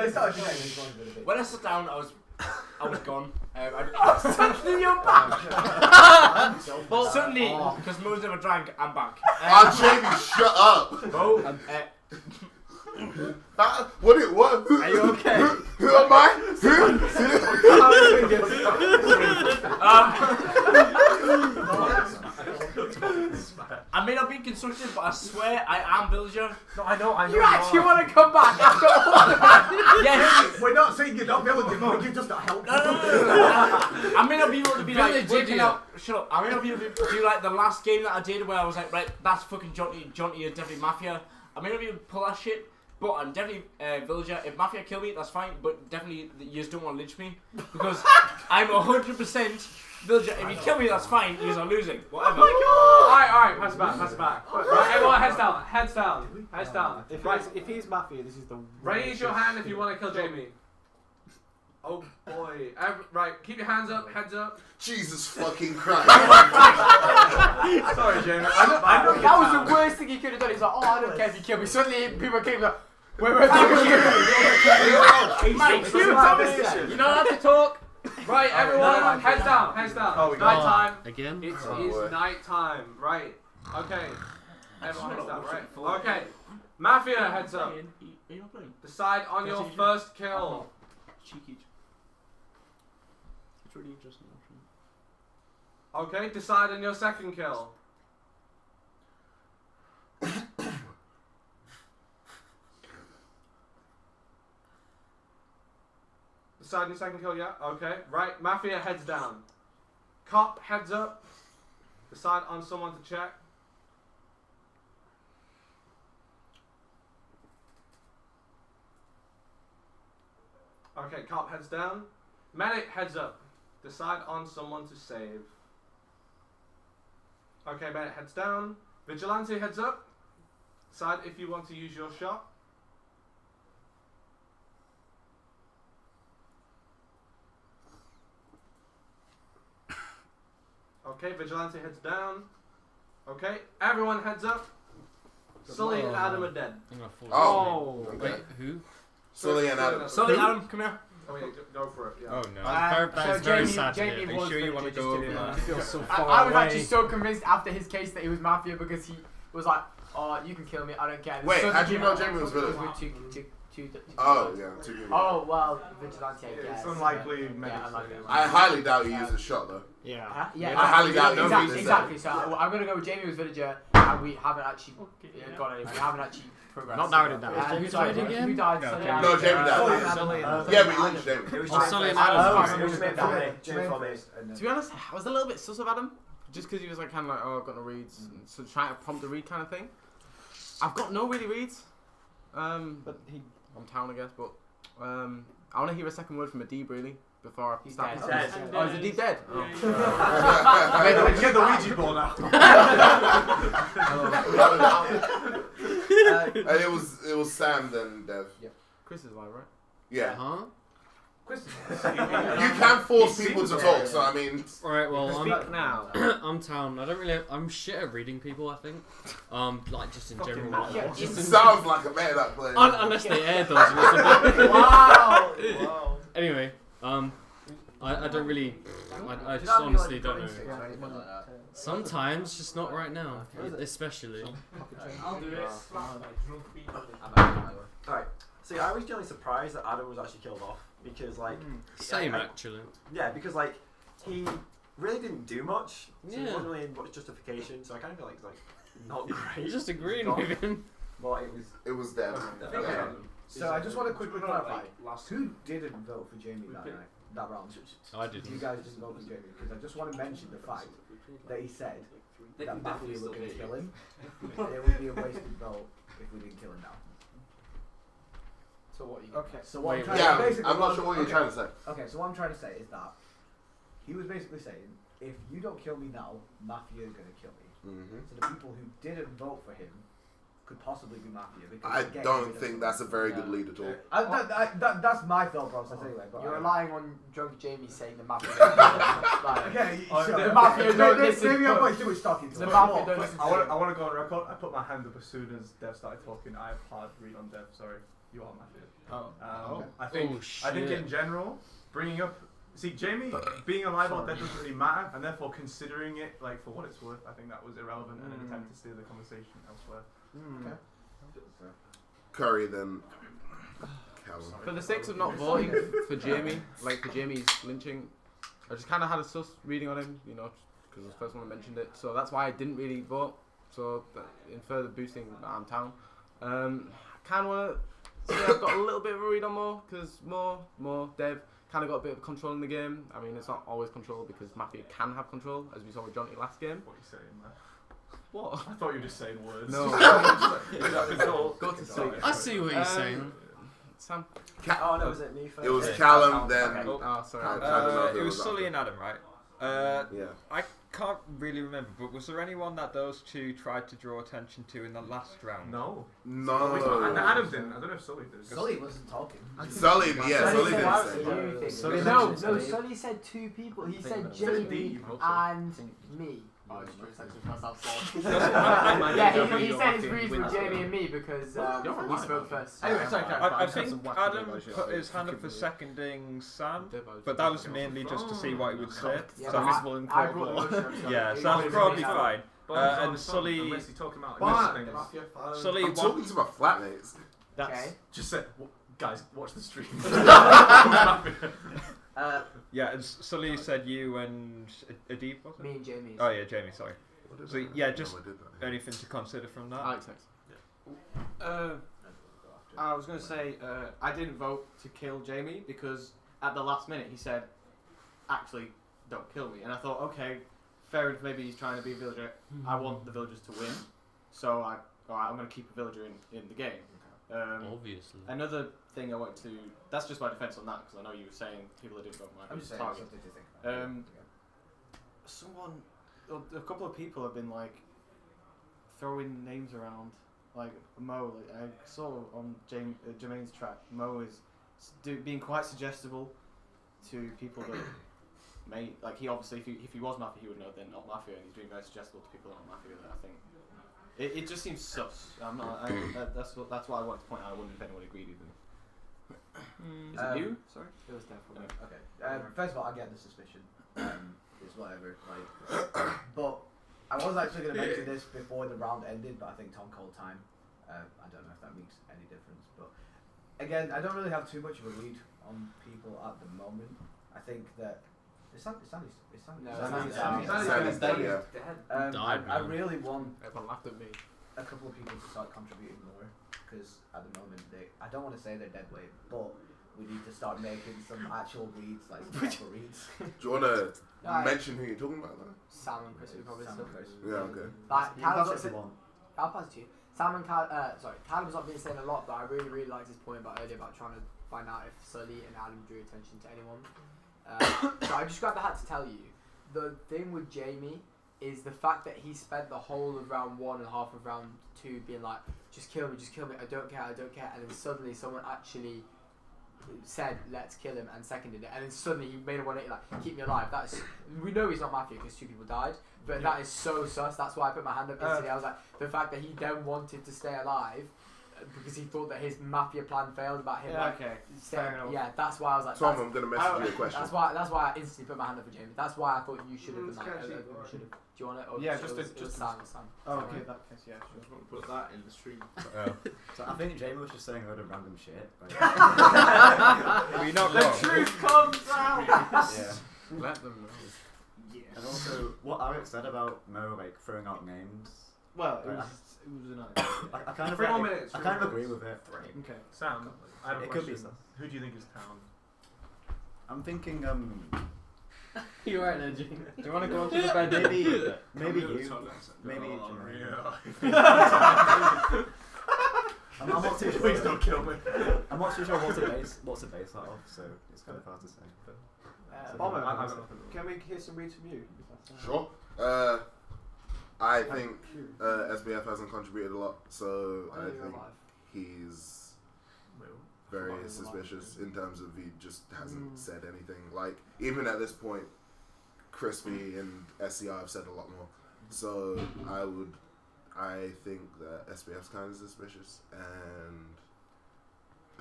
when I sat down, I was gone. Suddenly you're back. Well, suddenly, because Mo's never drank, I'm back. Jamie, shut up! Mo, What? Who, Are you okay? Who am I? I may not be constructive, but I swear I am Villager. No, I know. You actually want to come back after all of that? Yes. We're not saying you're not villager, no, you just not help. No. I may not be able to be like working out. Shut up. I may not be able to do like the last game that I did where I was like, right, that's fucking Jonty is definitely Mafia. I may not be able to pull that shit, but I'm definitely Villager. If Mafia kill me, that's fine, but definitely you just don't want to lynch me because I'm 100% Villager. If you kill me, that's fine. You are losing. Whatever. Alright, pass it back. Right, everyone heads down. If he's Mafia, this is the Raise your hand if you want to kill Jamie. Oh boy. Right, keep your hands up, heads up. Jesus fucking Christ. Sorry, Jamie. That was the worst thing he could have done. He's like, oh, I don't care if you kill me. Suddenly, people came like, wait, Mike, you don't have to talk. Right, everyone, heads down. Oh, we Night time. Again? It is night time. Right. Okay. Everyone heads down. Right. Okay. Mafia heads up. Are you not playing? Decide on your first kill. Cheeky. It's really interesting. Okay. Decide on your second kill. Decide on your second kill, yeah? Okay. Right. Mafia heads down. Cop heads up. Decide on someone to check. Okay, cop heads down. Medic heads up. Decide on someone to save. Okay, medic heads down. Vigilante heads up. Decide if you want to use your shot. Okay, Vigilante heads down. Okay, everyone heads up. Sully and Adam are dead. Oh, Wait, who? Sully and Adam. Sully, Adam, come here. I mean, go for it. Yeah. Oh no. That is very sad. Jamie Are you was sure you want to go over I that? feel so I far was away. actually so convinced after his case that he was Mafia because he was like, "Oh, you can kill me, I don't care." Wait, So how'd you know the- Jamie was villain? Two Oh, yeah, 2 people. Oh, well, vigilante, I guess. It's unlikely. Yeah, Maybe unlikely. I highly doubt he used a shot though. Yeah. Huh? Yeah, I highly doubt exactly, nobody's exactly. So I'm gonna go with Jamie was villager, and we haven't actually got any. We haven't actually progressed. Not narrowed it down. Who died again? Who died? No, Sully Jamie. and No, Jamie Adam. died. Sully and Yeah, but he lynched Jamie. It was Oh, Jermaine Sully and first. Adam. It was Jermaine for me. Jermaine for me. To be honest, I was a little bit sus of Adam, just because he was like kind of like, oh, I've got no reads, and so trying to prompt a read kind of thing. I've got no really reads. But I'm town, I guess. But I want to hear a second word from Adib really before I start. He's dead. Oh, is Adib dead? Oh. Get the Ouija board now. And it was Sam then Dev. Chris is alive, right? Yeah. Huh? Chris, You can force He people to seems talk, dead. so I mean, Alright, well, Speak now. I'm town. I don't really. I'm shit at reading people. I think. Like just in general. it Just sounds like a man that plays. unless they air dodge. And it's a bit Wow. Anyway, I don't really. I just Should that be, honestly like, don't know. instincts or anything like that? Sometimes, just not right now. Especially. I'll do it. Alright. See, I was genuinely surprised that Adam was actually killed off because, like, Same I- actually. yeah, because like he really didn't do much. So there Yeah. wasn't really much justification. So I kind of feel like it's like not great. Just agreeing Gone. with him. But It was Dev. Yeah. So I just want to quickly clarify. Last Who didn't vote for Jamie that night? That round? I You didn't. guys didn't vote for Jamie because I just want to mention the fact that he said that Mafia were going to kill him. It would be a wasted vote if we didn't kill him now. So what you? Okay. So what I'm Wait, trying Yeah, to basically I'm not sure what you're trying to say. Okay, so what I'm trying to say is that he was basically saying, if you don't kill me now, Mafia is going to kill me. Mm-hmm. So the people who didn't vote for him could possibly be Mafia. Because I they're getting don't rid of think him. that's a very good lead at all. That's my thought process anyway. But You're I- relying on drunk Jamie saying the Mafia. Like, Okay, the Mafia don't listen. Maybe I'm putting too much stock into The it. Mafia but- don't listen. I want to go on record. I put my hand up as soon as Dev started talking. I have hard read on Dev. Sorry, you are Mafia. Oh. I think Oh, I think shit. in general, bringing up Jamie being alive or dead doesn't really matter, and therefore considering it like for what it's worth, I think that was irrelevant and an attempt to steer the conversation elsewhere. Okay. Curry then Callum. For the sake of not voting for Jamie, like for Jamie's lynching, I just kind of had a sus reading on him, you know, because I was the first one who mentioned it. So that's why I didn't really vote. So in further boosting that I'm town, I kind of want to say I've got a little bit of a read on Mo, because Mo, Dev, kind of got a bit of control in the game. I mean, it's not always control because Mafia can have control, as we saw with Johnny last game. What are you saying, man? What? I thought you were just saying words. No. Go to sleep. I see what you're saying. Sam. oh no, was it me first? It was Yeah. Callum, then. Okay. Oh, sorry. I don't know who It was was Sully after. and Adam, right? Yeah. I can't really remember, but was there anyone that those two tried to draw attention to in the last round? No. No. And Adam didn't. I don't know if Sully did. Sully wasn't talking. Sully, yeah, Sully said didn't say. Sully no, Sully said two people. He said Jamie and me. Oh, it's true. It's actually the first I've yeah, he said his reads with Jamie and me because we spoke first. Anyway, sorry, I think Adam put his hand up for seconding Sam, but that was mainly just to see what he would say. Yeah, So I brought the motion up, so yeah, it so that's was probably really fine. And Sully, Unless you're talking about What? Sully, I'm talking to my flatmates. Okay. Just say, guys, watch the stream. yeah, and Sully said you and Adib, was it? Me and Jamie. Oh yeah, Jamie, sorry. So yeah, just No, I did that. anything to consider from that. Alex next. I was going to say I didn't vote to kill Jamie because at the last minute he said, actually, don't kill me. And I thought, okay, fair enough, maybe he's trying to be a villager. I want the villagers to win. So alright, I'm going to keep a villager in the game. Obviously. Another thing I want to... That's just my defence on that because I know you were saying people that didn't vote might I'm be just saying target. something to think about. A couple of people have been like throwing names around. Like Mo, like, I saw on Jermaine's track, Mo is being quite suggestible to people that may like. He obviously, if he was Mafia, he would know they're not Mafia, and he's being very suggestible to people that are not Mafia. That I think it just seems sus. I'm not. That's what I wanted to point out. I wonder if anyone agreed with me. Is it you? Sorry. It was definitely. Okay. First of all, I get the suspicion. It's whatever. Like, but I was actually going to mention this before the round ended, but I think Tom called time. I don't know if that makes any difference, but again, I don't really have too much of a read on people at the moment. I think that Sandy's dead. I really want Everyone laughed at me. a couple of people to start contributing more, because at the moment I don't want to say they're dead weight, but we need to start making some actual reads, like some proper reads. Do you want to mention who you're talking about though? Sam and Chris would probably still. Yeah, okay. Like, I'll pass it to one. I'll pass it to you. Sam and Caleb's not been saying a lot, but I really liked his point about earlier about trying to find out if Sully and Adam drew attention to anyone. So I just grabbed the hat to tell you, the thing with Jamie is the fact that he spent the whole of round 1 and half of round 2 being like, just kill me, I don't care, and then suddenly someone actually said, let's kill him, and seconded it, and then suddenly he made a 180, like, keep me alive. We know he's not Mafia because 2 people died, but that is so sus. That's why I put my hand up yesterday. I was like, the fact that he then wanted to stay alive because he thought that his Mafia plan failed about him. Yeah, that's why I was like, Tom, I'm going to message you a question. That's why I instantly put my hand up for Jamie. That's why I thought you should have done that. Do you want it? Or Yeah, just Sam. Oh, okay, that case, yeah, sure. I want to put that in the stream. So I think Jamie was just saying a load of random shit. We not the truth comes out! Yeah. Let them know. Yes. And also, what Alex said about Mo like throwing out names. Well, it was another. I kind of 3 more minutes. I kind of agree with it. Okay. Sam, I have a It could be question. sus. Who do you think is town? I'm thinking You're right, there, Jimmy. Do you want to go on to the bed? maybe you, maybe Jermaine. I'm not too sure. Please don't kill me. I'm not too sure what's a base that off, so it's kind of hard to say. But Bomber, can we hear some reads from you? Sure. I think SBF hasn't contributed a lot, so I think he's very suspicious in terms of he just hasn't said anything. Like, even at this point, Crispy and SCR have said a lot more. So I think that SBF's kind of suspicious. And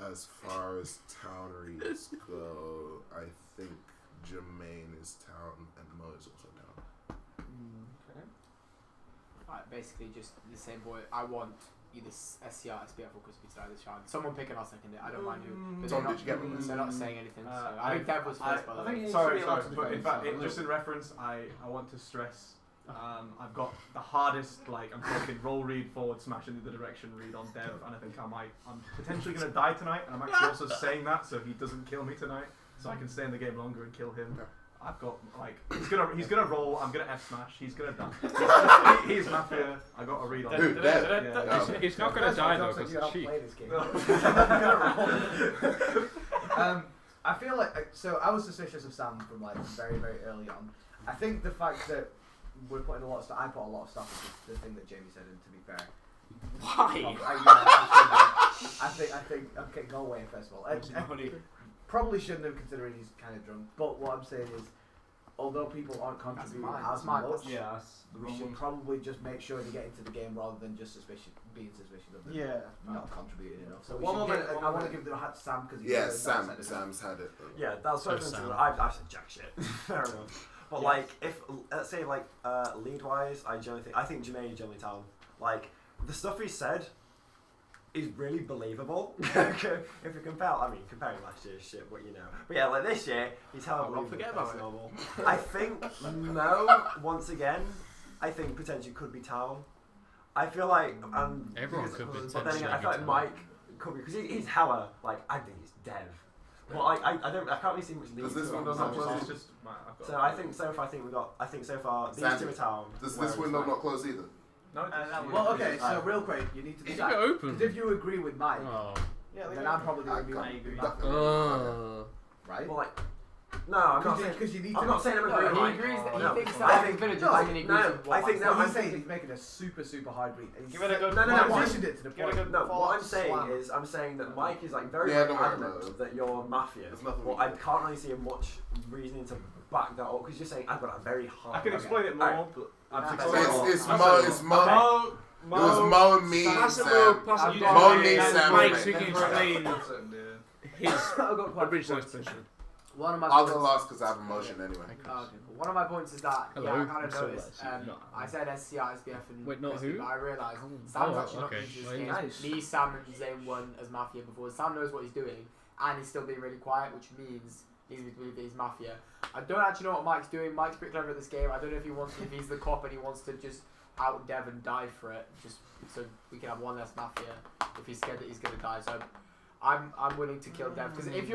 as far as town reads go, I think Jermaine is town and Mo is also town. Okay. Alright, basically just the same boy. I want either SCR, SBF or Crispy to die this round. Someone pick and I'll second it. I don't mind who. But Tom, did you get one? They're not saying anything. So I think Dev was first, by the way. Sorry, but in fact, just in reference, I want to stress, I've got the hardest, like, I'm talking roll read, forward smash in the other direction read on Dev, and I think I'm potentially going to die tonight, and I'm actually also saying that so he doesn't kill me tonight, so I can stay in the game longer and kill him. I've got, like, he's gonna roll, I'm gonna F smash, he's gonna die. He's Mafia, I got a read on Who? Dev? Yeah. He's not going to die though because it's cheap. I feel like so I was suspicious of Sam from like very early on. I think the fact that we're putting a lot of stuff, I put a lot of stuff into the thing that Jamie said, and to be fair, Why? I think okay, go away first of all. Probably shouldn't have, considering he's kind of drunk. But what I'm saying is, although people aren't contributing as much, we should probably just make sure they get into the game rather than just being suspicious of them not contributing enough. So I want to give the hat to Sam because Sam's had it. Yeah, that's something I said jack shit. Fair enough. But like, if let's say like lead wise, I think Jermaine is generally town. Like the stuff he said is really believable. If you comparing last year's shit, what you know. But yeah, like this year, he's how I'll forget about it. Normal. I think Mo, once again, I think potentially could be town. I feel like everyone could be. But then again, I feel like Mike could be because he's hella like I think he's Dev. Well, I can't really see much lead. This one doesn't close. It's just. So I think so far these two are town. Does this window not close either? No, well, okay, so real quick, you need to decide. Keep it open. Because if you agree with Mike, then I'm probably going to agree with Mike. Right? Well, like, no, I'm not saying. Because you need I'm not saying I'm agreeing with Mike. He agrees that No. he thinks that I think villagers and he agrees with what Mike I'm says. saying he's making a super hard read. Give it a go. Positioned it to the point. No, what I'm saying is, I'm saying that Mike is like very adamant that you're Mafia. Well, I can't really see much reasoning to back that up because you're saying I've got a very hard. I can explain it more, but It's Mo. It was Mo, me, and Sam. Mo needs Sam. Mike, so you can explain. his I've got quite a few original points. expression. One of my I'll points, go last because I have emotion anyway. one of my points is that Hello, yeah, I kind I'm of so noticed. glad you- I said SCI, SBF, and Wait, not Christy, who? but I realised Oh, Sam's oh, actually not okay. into this Well, game. nice. Me, Sam, and Zane won as Mafia before. Sam knows what he's doing, and he's still being really quiet, which means he's believe that he's Mafia. I don't actually know what Mike's doing. Mike's pretty clever at this game. I don't know if he's the cop and he wants to just out Dev and die for it, just so we can have one less Mafia. If he's scared that he's gonna die, so I'm willing to kill Dev because if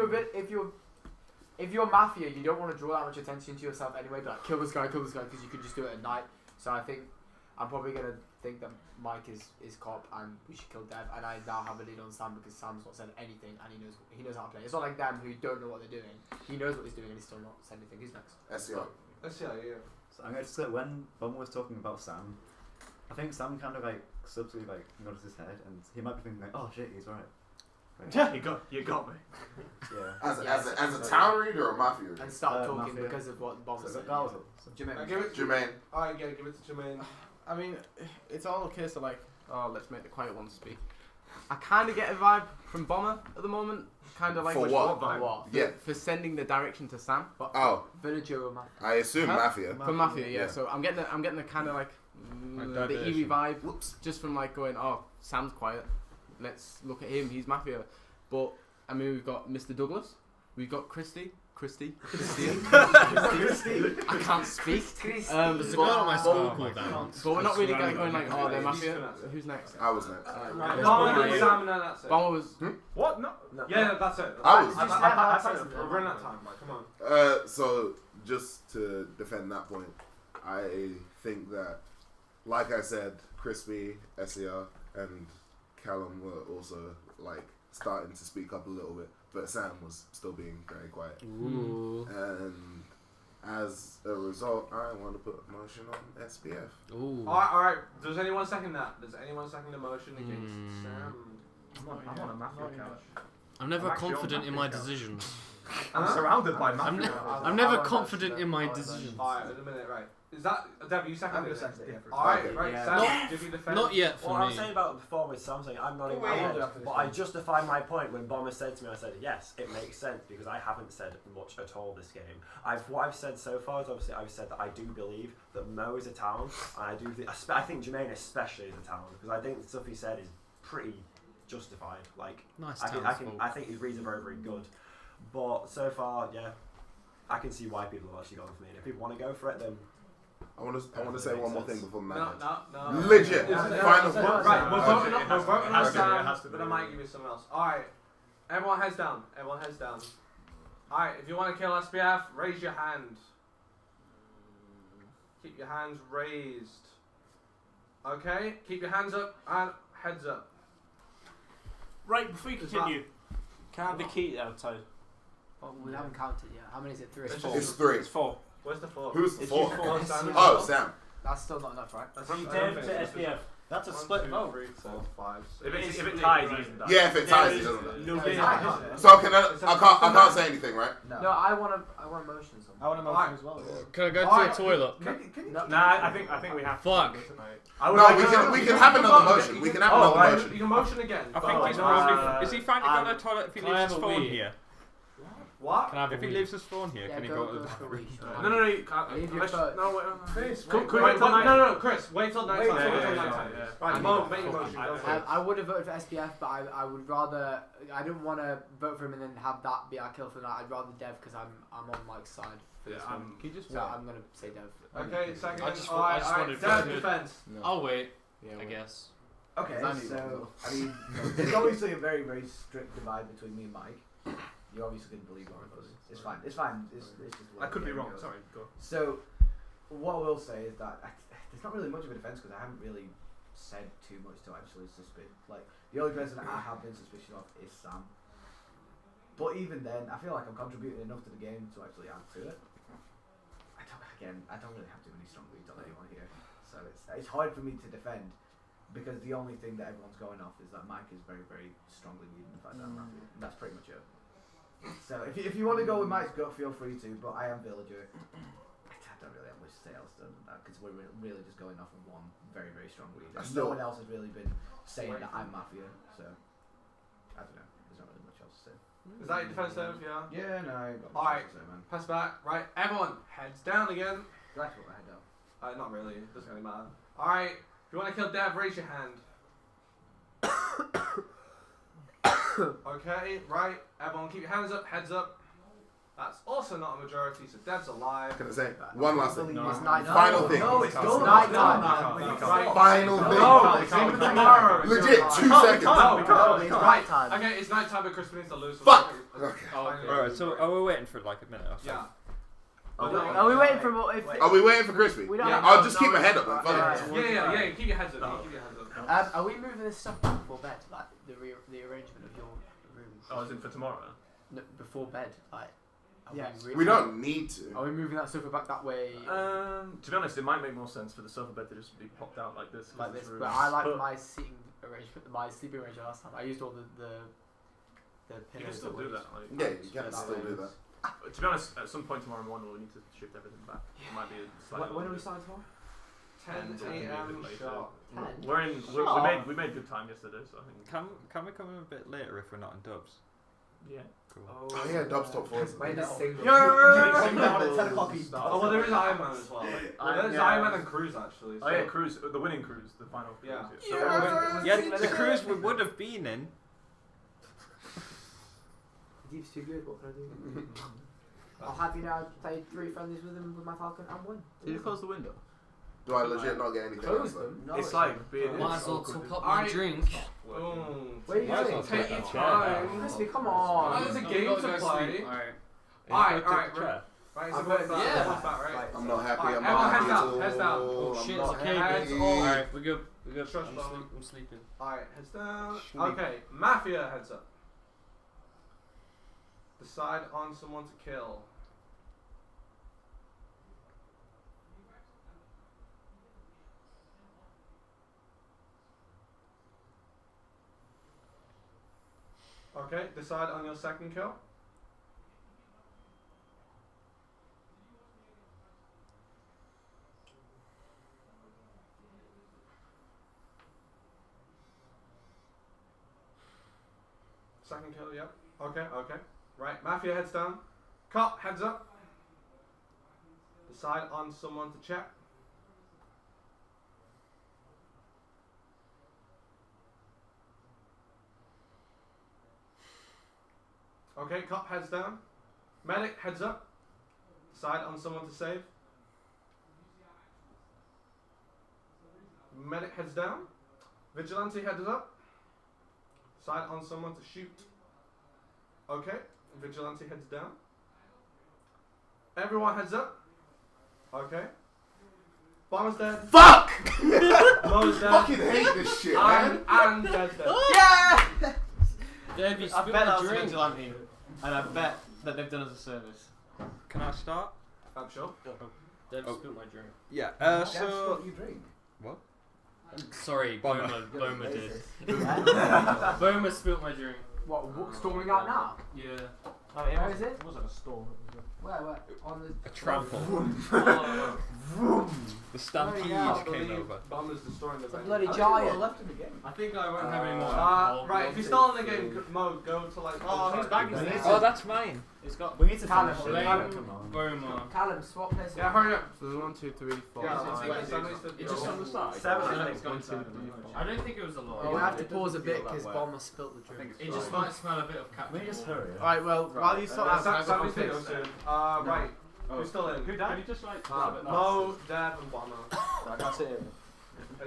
you're Mafia, you don't want to draw that much attention to yourself anyway. But like, kill this guy, because you can just do it at night. So I think I'm probably gonna think that Mike is cop and we should kill Dev. And I now have a lead on Sam because Sam's not said anything and he knows how to play. It's not like them who don't know what they're doing. He knows what he's doing and he's still not said anything. Who's next? SEO. Yeah. So I'm going to say when Bomber was talking about Sam, I think Sam kind of like subtly like nods his head and he might be thinking like, oh shit, he's right. You got me. Yeah. As a town reader or mafia reader? And start talking Mafia. because of what Bomb was So saying. that was Jermaine. Give it. Jermaine. Alright, yeah, give it to Jermaine. I mean, it's all a case of like, oh, let's make the quiet ones speak. I kind of get a vibe from Bomber at the moment. Kind of like For what? What? Yeah. for sending the direction to Sam. Oh, Villager or Mafia? I assume Huh? mafia. For Mafia, yeah. Yeah. So I'm getting the kind of like Like the diversion. eerie vibe, Whoops. just from like going, oh, Sam's quiet. Let's look at him. He's Mafia. But I mean, we've got Mr. Douglas. We've got Christy. I can't speak. There's a girl on my school called that. But we're not really going like, oh, they're Mafia. Who's next? I was next. Bomber and Sam, and then that's it. Bomber was. What? No. Yeah, that's it. I was- We're running out of time, Mike. Come on. So just to defend that point, I think that, like I said, Crispy, SER, and Callum were also like starting to speak up a little bit, but Sam was still being very quiet. Ooh. And as a result, I want to put a motion on SBF. Ooh. Alright. Does anyone second that? Does anyone second the motion against Sam? I'm on a mafia couch. I'm never I'm actually on confident in my Mafia couch. decisions. I'm surrounded by I'm, mafia. I'm never confident in my decisions. Alright, in a minute, right. Is that Dev? You second I'm it? gonna second it, yeah, for Alright, sure. right. Yeah. Sam, Not- give you defend. Not yet for What I me. was saying about before with Samsung, I'm not even wait. but I justified my point when Bomber said to me, I said, yes, it makes sense because I haven't said much at all this game. What I've said so far is obviously I've said that I do believe that Mo is a town, and I think Jermaine especially is a town because I think the stuff he said is pretty justified. Like, Nice I think his reasons are very, very good. But so far, yeah, I can see why people have actually gone for me. And if people want to go for it, then I want to say one more thing before the No, man. no. Legit. Yeah, Final yeah, vote. right, we're voting on It has to be, it Sam, has to be. but I might give you someone else. Alright, everyone heads down. Alright, if you want to kill SBF, raise your hand. Keep your hands raised. Okay, keep your hands up and heads up. Right, before you continue, can I have the key there, Toad? Oh, we haven't counted yet. How many is it? 3 or 4? It's 3. It's 4. Where's the 4? Who's the It's 4? you four. Oh, Sam. That's still not enough, right? From Dave to SBF. That's a 1, split 2, vote. 3, 4, 5, 6. If it ties, he doesn't die. Yeah, if it ties, he There doesn't. is no No, big- it's not. So I can't say anything, right? No, I want motions on. I want a motion as well. Can I go to Alright. the toilet? Nah, I think we have. Fuck. I would No, like we to- can have another motion. We can have another right, motion. you can motion again. I think he's no, probably. Is he fine to go to the um, toilet if he can I leaves his have a phone wee? here? What? Can I have If a he wee? leaves his phone here, Yeah, can he go go to the for a bathroom? wee. No, you can't. Leave your Chris, phone. no, wait. Chris, Could wait we wait till till no, Chris, wait till night Wait time. till Wait till night night time, time. yeah. Right, make a motion. Go for it. I would have voted for SBF, but I would rather. I don't want to vote for him and then have that be our kill for the night. I'd rather Dev because I'm on Mike's side for this one. Can you just So I'm gonna say Dev. Okay, second. I just Alright, wanted to Dev do it. defense. I'll wait. Yeah, I guess. Okay, I need so I mean, there's obviously a very, very strict divide between me and Mike. You obviously didn't believe one of us. It's fine. It's fine. It's just the way I could the be game wrong. goes. Sorry, go. So, what I will say is that there's not really much of a defense because I haven't really said too much to actually suspect. Like the only person that I have been suspicious of is Sam. But even then, I feel like I'm contributing enough to the game to actually add to it. I don't really have too many strong leads on anyone here, so it's hard for me to defend because the only thing that everyone's going off is that Mike is very, very strongly leading the fact that I'm happy, and that's pretty much it. So if you want to go with Mike's gut, feel free to. But I am Villager. I don't really have much to say else than that because we're really just going off of one very, very strong lead. No one else has really been saying that I'm Mafia. So I don't know. There's not really much else to say. Is that your defensive? Yeah. Yeah, no. I ain't got much Alright. else to say, man. Pass back. Right. Everyone, heads down again. Do I have to put my head down? Not really. It doesn't really matter. Alright. If you want to kill Dev, raise your hand. Okay. Right. Everyone, keep your hands up. Heads up. That's also not a majority, so Dev's alive. Can I say one last thing? No. It's night Final time. thing. No, it's It's gone. night No, time. no, No, no, Final thing. No, it's even tomorrow. Legit, 2 seconds. It's night time. Okay, it's night time, but Chris needs to lose. Fuck! Okay. Alright, so are we waiting for like a minute or so? Yeah. Are we waiting for what? Are we waiting for Crispy? We don't Yeah. I'll just keep my head up. Then. Fuck it. Yeah. Keep your heads up. Keep your heads up. Are we moving this stuff before bed? Like the arrangement of your room? Oh, is it for tomorrow? No, before bed, like. Yes. We don't need to. Are we moving that sofa back that way? To be honest, it might make more sense for the sofa bed to just be popped out like this. Like this, room. but I like my seating arrangement, my sleeping arrangement last time. I used all the pillows. You can still do that. Like, Yeah, you can still do that. To be honest, at some point tomorrow morning we'll need to shift everything back. It might be a slightly. When are we starting tomorrow? 10 a.m. sharp. We made good time yesterday, so I think. Can we come in a bit later if we're not in dubs? Yeah. Cool. Oh yeah, dubs top 4. When does single? At 10 o'clock he starts. Oh well, there is Iron Man as well. There's Iron Man and Cruise actually. Oh yeah, Cruise, the winning Cruise, the final. Yeah. Cruise, Yeah, the cruise we would have been in. Deep's too good. What can I do? I'll have you now play 3 friendlies with him with my Falcon and win. Did you close the window? Do I legit not get anything else? Close them. No, it's like being. Might as well awkward. top up my drink. Where are you Might as going? well take your time. Crispy, come on. There's a game to play. Alright. Alright. Right, so what's that? Yeah. What's that, right? I'm not happy. Alright, I'm everyone not happy heads at down, all. heads down. Oh I'm shit, not it's okay, happy. Heads Alright, we're good. Shush, I'm sleeping. Alright, heads down. Sleep. Okay, Mafia heads up. Decide on someone to kill. Okay, decide on your second kill. Second kill, yep. Okay. Right, Mafia heads down. Cop heads up. Decide on someone to check. Okay, cop heads down. Medic heads up. Decide on someone to save. Medic heads down. Vigilante heads up. Decide on someone to shoot. Okay, Vigilante heads down. Everyone heads up. Okay. Bomber's dead. Fuck! Mo's dead. Fucking hate this shit, man. And Dead's dead. Yeah! Dave, you I spilled bet my that was drink. vigilante, and I bet that they've done us a service. Can I start? I'm sure. Dave Oh. spilled my drink. Yeah. That's So what you drink. Sorry, Bomber. Boma did. Yeah. Boma spilled my drink. What, storming out now? Yeah. Oh, yeah, where is it? It wasn't a storm. Where? On the... a trample. Oh, The stampede yeah, came over. Bomber's destroying the it's a venue. bloody How many giant. people are left in the game? I think I won't have any more. Right, if you're still in the game, Mo, go to like. Oh, whose bag is this? Oh, that's mine. It's got. We need to Callum, finish it. Callum. Come on. Boma. Callum, swap place. Yeah, hurry up. So there's 1, 2, 3, 4. Yeah, It's just on the side. Seven, I I think. think it's going to. I don't think it was a lot. Oh, we have to It pause a doesn't bit feel that because way. Bomber spilt the drink. It just might smell a bit of cat. Can we just hurry? Alright, well, while you sort out Sammy's going soon. Right. Who's still in? Who Can died? you just like Mo, Dev, and Bomber. I can't sit here.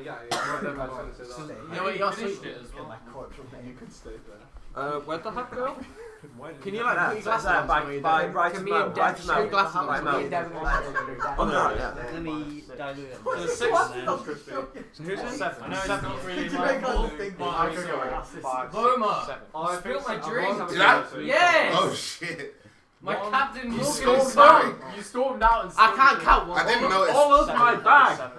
Yeah. Dev has finished it. You know what, you're finished sleeping. it as Get well. my corpse from there. You could stay there. Where'd the hat go? Can you like put your glasses on? by right Can of me Mo, and right Dev of show Mo. glasses on? Right Me and Mo. Dev On the right, yeah. Let me dilute it. So 6 then. So who's in? I know it's not really Did you my make us fault, think but that I'm I could sorry. go Boma! I Spilled my think so. drink. Did I? Yes! Oh shit. My captain You Morgan stormed is out. You stormed out and I can't count one. I didn't notice. All of my bag.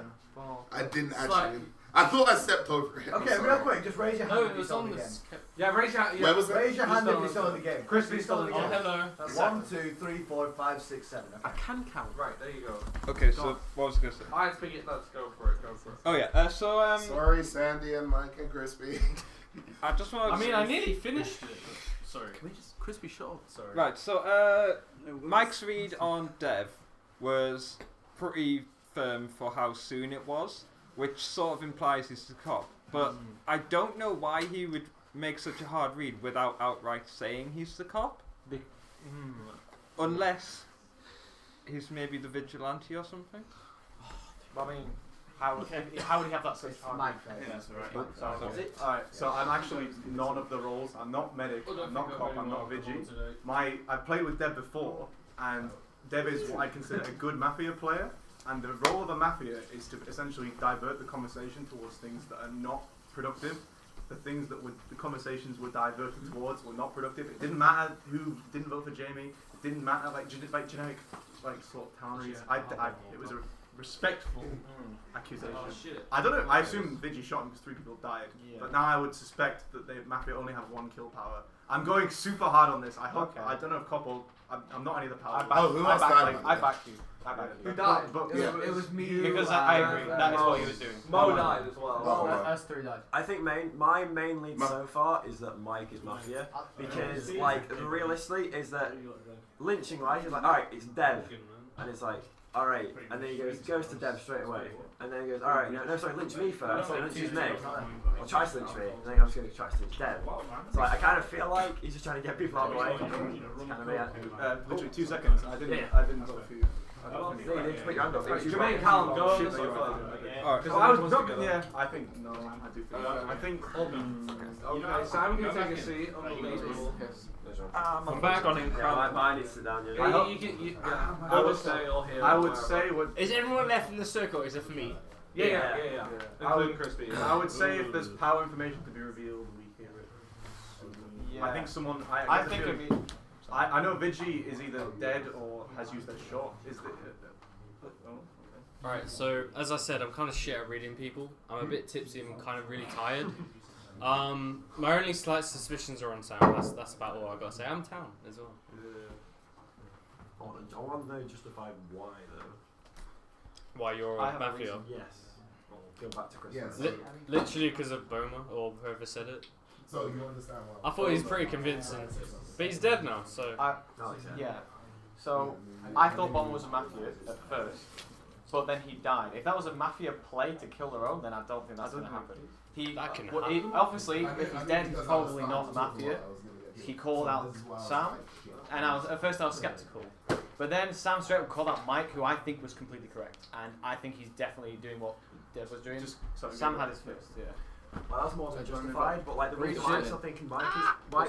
I didn't It's actually. I thought I stepped over it. I'm Okay, sorry. real quick, just raise your hand No, if it you're was still in on the the. game. Yeah, raise your hand. Where was it? Raise your hand if still you're still in the game. Crispy's still in the Oh, game. hello. That's 1, 2, 3, 4, 5, 6, 7. I Okay. can count. Right, there you go. Okay, so what was I gonna say? Alright, speak it. Let's go for it. Oh yeah. So Sorry, Sandy and Mike and Crispy. I just want. I mean, I nearly finished it. But sorry. Can we just crispy short? Sorry. Right. So, Mike's read on Dev was pretty firm for how soon it was, which sort of implies he's the cop. But I don't know why he would make such a hard read without outright saying he's the cop. Unless he's maybe the vigilante or something. I mean, how would he have that such hard read? Yeah, that's right. Alright, so I'm actually none of the roles. I'm not medic, I'm not cop, I'm not vigi. I've played with Dev before, and Dev is what I consider a good Mafia player. And the role of a Mafia is to essentially divert the conversation towards things that are not productive. The things that the conversations were diverted towards were not productive. It didn't matter who didn't vote for Jamie. It didn't matter like generic sort of towneries. It was a respectful accusation. Oh, shit. I don't know. I assume Vigi shot him because 3 people died. Yeah. But now I would suspect that the Mafia only have 1 kill power. I'm going super hard on this. I hope. Okay. I don't know if Copple. I'm not any of the power. I back you. Who died? It was me. Because I agree. That is what he was doing. Mo died as well. Us 3 died. I think my main lead so far is that Mike is Mafia because like realistically is that lynching right? He's like, alright, it's Dev, and it's like, alright, and then he goes to Dev straight away, and then he goes, alright, no, sorry, lynch me first, so lynch me, or try to lynch me, and then I'm just going to try to lynch Dev. So like, I kind of feel like he's just trying to get people out of the way. It's kind of me. Literally 2 seconds. I didn't vote for you. Put your hand up. Jermaine Callum, go on so far. I was not. Yeah, I think no. I do think. I think. Okay, Sam can take a seat on the table. I'm back on in Mine is sit down. I would say what. Is everyone left in the circle? Is it for me? Yeah. Including Crispy. I would say if there's power information to be revealed, we hear it. I think someone. I think it'd be. I know Vigi is either dead or has used their shot. Is the Right, so as I said, I'm kind of shit at reading people. I'm a bit tipsy and I'm kind of really tired. My only slight suspicions are on Sam. That's about all I gotta say. I'm town as well. I want to know justify why though. Why you're a Mafia? Yes. Go back to Chris. Yes. Literally because of Boma or whoever said it. So you understand why? I thought he was pretty convincing, but he's dead now. So yeah. So I thought Boma was a Mafia at first, but then he died. If that was a Mafia play to kill their own, then I don't think that's going to happen. Obviously, if he's dead, he's probably not a Mafia. He called out Sam, and at first I was skeptical. But then Sam straight up called out Mike, who I think was completely correct. And I think he's definitely doing what Dev was doing. Sam had his first, yeah. Well, that's more than justified, but like the reason why I'm still thinking Mike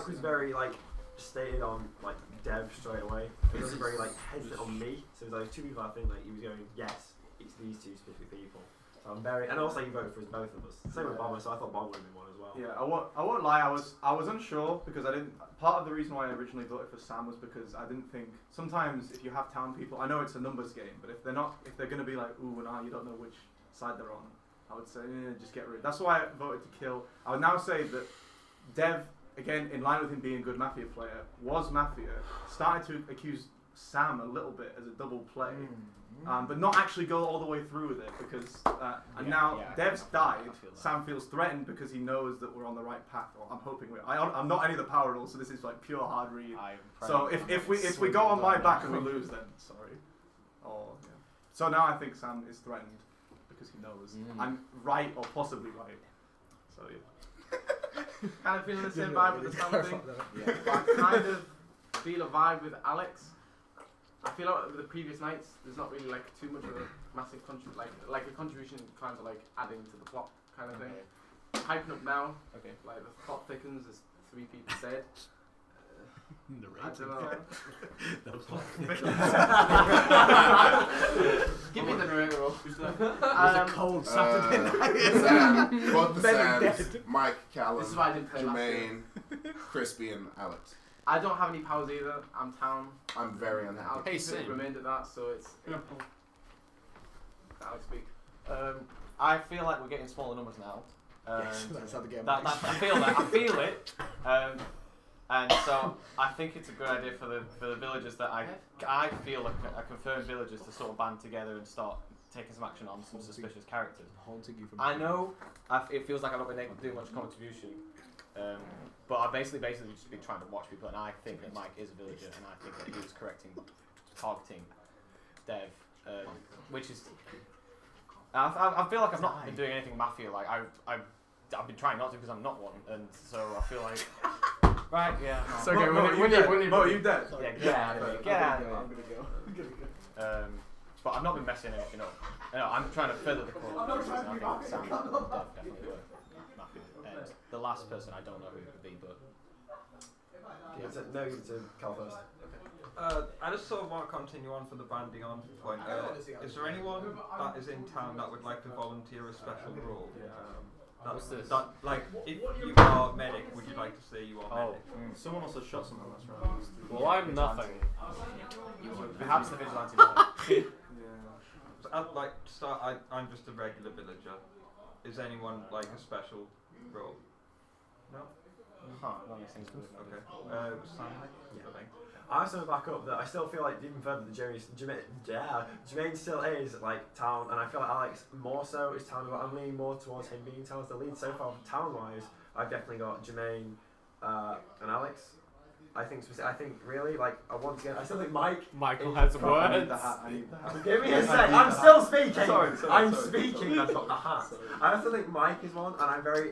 was very like stated on like Dev straight away. He was very like hesitant on me. So there's like 2 people I think like he was going, yes, it's these 2 specific people. So I'm very, and also he voted for us, both of us. Same with Bomber, so I thought Bomber would be one as well. Yeah, I won't lie. I was unsure because I didn't. Part of the reason why I originally voted for Sam was because I didn't think. Sometimes if you have town people, I know it's a numbers game, but if they're gonna be like ooh and ah, you don't know which side they're on. I would say just get rid. That's why I voted to kill. I would now say that Dev, again in line with him being a good Mafia player, was Mafia. Started to accuse Sam a little bit as a double play. But not actually go all the way through with it because now Dev's died. Sam feels threatened because he knows that we're on the right path. Or I'm hoping I'm not any of the power rules, so this is like pure hard read. So if we go on my back and we lose, then sorry. So now I think Sam is threatened because he knows I'm right or possibly right. So yeah. Kind of feeling the same vibe with the Sam thing. But I kind of feel a vibe with Alex. I feel like with the previous nights, there's not really like too much of a massive like a contribution kind of like adding to the plot kind of thing. Hyping up now, like the plot thickens, there's 3 people dead. I don't know. The plot Give me the narrator role. It was a cold Saturday night. Sam, both the Sams, Mike, Callum, This is why I didn't play Jermaine, Crispy, and Alex. I don't have any powers either. I'm town. I'm very unhappy. I'll keep it remained at that, so it's. I'll speak. I feel like we're getting smaller numbers now. Yes, that's how the game works. I feel that. I feel it. And so I think it's a good idea for the villagers that I feel like a confirmed villagers to sort of band together and start taking some action on some suspicious characters. I know it feels like I'm not going to do much contribution, But I've basically just been trying to watch people, and I think that Mike is a villager, and I think that he was targeting Dev, which is. I feel like I've not been doing anything Mafia. Like I've been trying not to because I'm not one, and so I feel like. Right, yeah. No. It's okay, when you dead. Yeah, get out of here. Get out of here. I'm gonna go. But I've not been messing anything up. No, I'm trying to further the cause. I think Sam and Dev definitely were Mafia. And the last person, I don't know who it would be, but. No, you can Cal first. I just sort of want to continue on for the banding on point. Is there anyone that is in town that would like to volunteer a special role? What's this? Like, if you are medic, would you like to say you are medic? Someone also shot someone last round. Well, I'm nothing. Perhaps the vigilante might. So I'm just a regular villager. Is anyone like a special role? No? That makes sense. Okay. Sam, I think. I'm still back up that I still feel like even further that Jermaine still is like town, and I feel like Alex more so is town, but I'm leaning more towards him being town as the lead so far. Town wise, I've definitely got Jermaine and Alex. I think really like once again I still think Michael has words. I need the hat. Give me a sec. I'm still speaking. I'm speaking. I've got the hat. I also think Mike is one, and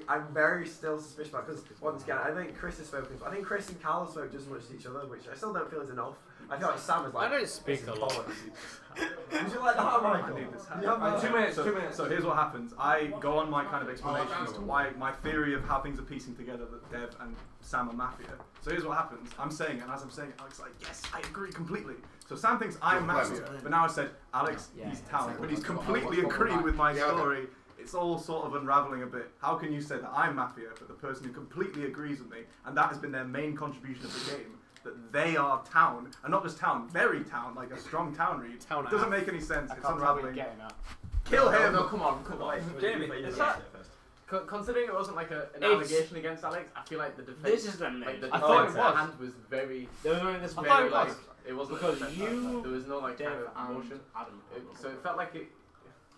I'm very still suspicious about because once again I think Chris has spoken. I think Chris and Cal have spoken just as much as each other, which I still don't feel is enough. I feel like Sam is like. I don't speak a lot. Would you like the hat, Michael? I need this hat. 2 minutes. 2 minutes. So here's what happens. I go on my kind of explanation as to why my theory of how things are piecing together that Dev and Sam are Mafia. So here's what happens. I'm saying it, and as I'm saying it, Alex is like, yes, I agree completely. So Sam thinks I'm Mafia, but now I said, Alex, he's town. But he's completely agreed with my story. It's all sort of unraveling a bit. How can you say that I'm Mafia, but the person who completely agrees with me, and that has been their main contribution of the game, that they are town, and not just town, very town, like a strong town read. It doesn't make any sense. It's unraveling. Kill him! No, come on. Jamie, is that... Considering it wasn't like an allegation against Alex, I feel like the defense. This is an like the I thought defense it was. hand was very. There was only this very, very like, it wasn't because like you. there was no like kind Dave of emotion. So it felt like it.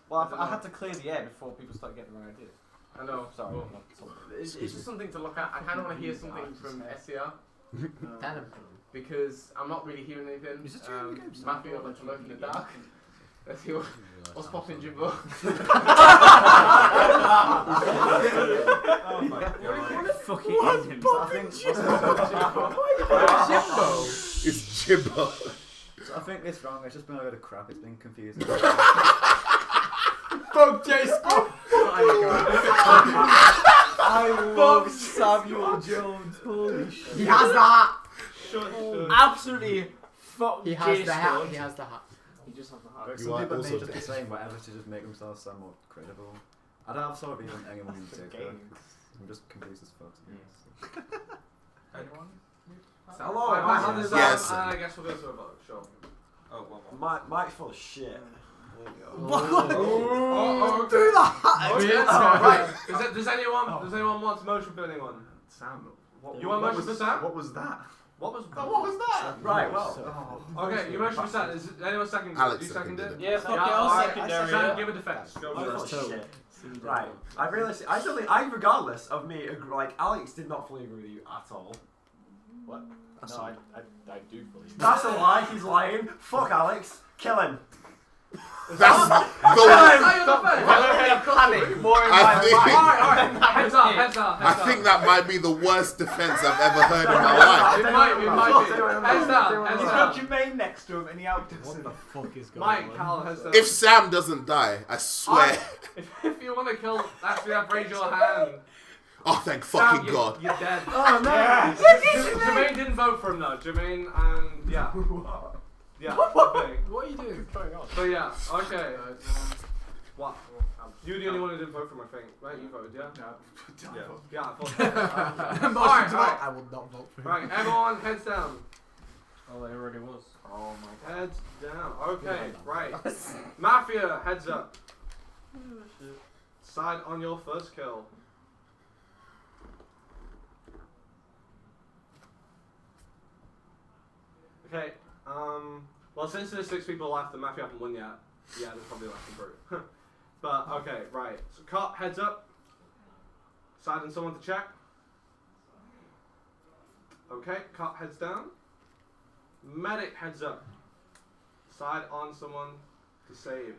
Well, I had to clear the air before people started getting the right idea. I know. Sorry. It's just something to look at. I kind of want to hear something from SCR. Tell him. Because I'm not really hearing anything. Mafia like to lurk in the dark. Let's see what's popping, Jimbo. Oh my god. Fucking end him. Jimbo. It's Jimbo. So I think this round has just been a load of crap. It's been confusing. Fuck J Scott. I love Samuel Jones. Holy shit. He has the hat. Absolutely fuck He has the hat. He has the hat. He just has the hat. But some people may just be saying whatever to just make themselves sound more credible. I don't have sort of even anyone in particular. I'm just confused as fuck. Anyone? Hello. Yes. I guess we'll go to a vote. Sure. Oh, one more. Mike's full of shit. Do that. Right. Does anyone want motion for anyone? Sam. You want motion for Sam? What was that? What was that? Right. Well. Okay, you motion for Sam. Is anyone second? Alex You seconded it? Yeah, fuck it, I'll secondary Sam, it. give a defense. Go I'm for full it. of shit. Right. I realised. I still think. Regardless of me, like Alex did not fully agree with you at all. What? No, I do believe. That's a lie. He's lying. Fuck Alex. Kill him. That's the I think that might be the worst defense I've ever heard in my life. It might be. Heads down. He's got Jermaine next to him and he outdoes him. What the fuck is going Mike, on? Cal, heads down. If Sam doesn't die, I swear. If you want to kill SBF, raise your hand. Oh, thank fucking Sam, God. You're dead. Oh no! Yeah. Jermaine didn't vote for him though. Jermaine and yeah. Yeah. Okay. What are you doing? What's going on? So yeah. Okay. What? You're the only one who didn't vote for him, I think. Right? You voted, yeah? Yeah. I thought. Alright. I will not vote for him. Right. Everyone, heads down. Oh, there already was. Oh my God. Heads down. Okay. Right. Mafia, heads up. Side on your first kill. Okay, well since there's 6 people left and Mafia haven't won yet, yeah, there's probably less than 3. But, okay, right. So cop, heads up. Side on someone to check. Okay, cop heads down. Medic heads up. Side on someone to save.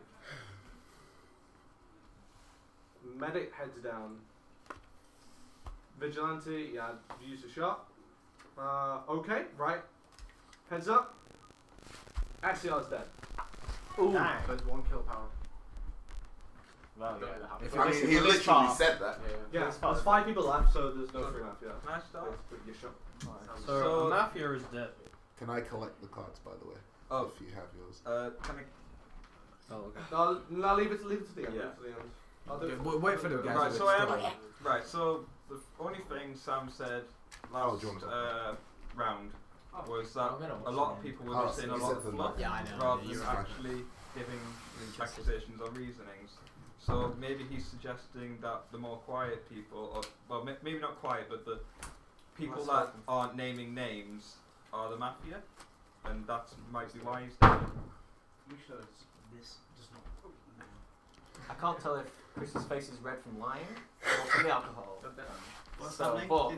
Medic heads down. Vigilante, yeah, use a shot. Okay, right. Heads up. Axiar's dead. Ooh. Nice. There's 1 kill power. Well, yeah, that happens. I mean, he literally said that. Yeah, there's 5 people left, so there's no free Mafia. Nice start. But you shot. So Mafia is dead. Can I collect the cards, by the way? Oh. If you have yours. Can I? Oh, okay. No, leave it to the end. Yeah. Leave it to the end. I'll do it. Wait for the guys. Right, with so the I am. story. Right, so the only thing Sam said last do you want to round was that I'm gonna a lot of people were Oh, missing so a you lot said of the fluff Yeah, I know. rather You're than right. actually giving accusations or reasonings. So maybe he's suggesting that the more quiet people, or well, maybe not quiet, but the people that aren't naming names are the Mafia, and that might be why he's dead. This does not. I can't tell if Chris's face is red from lying or from the alcohol. So, but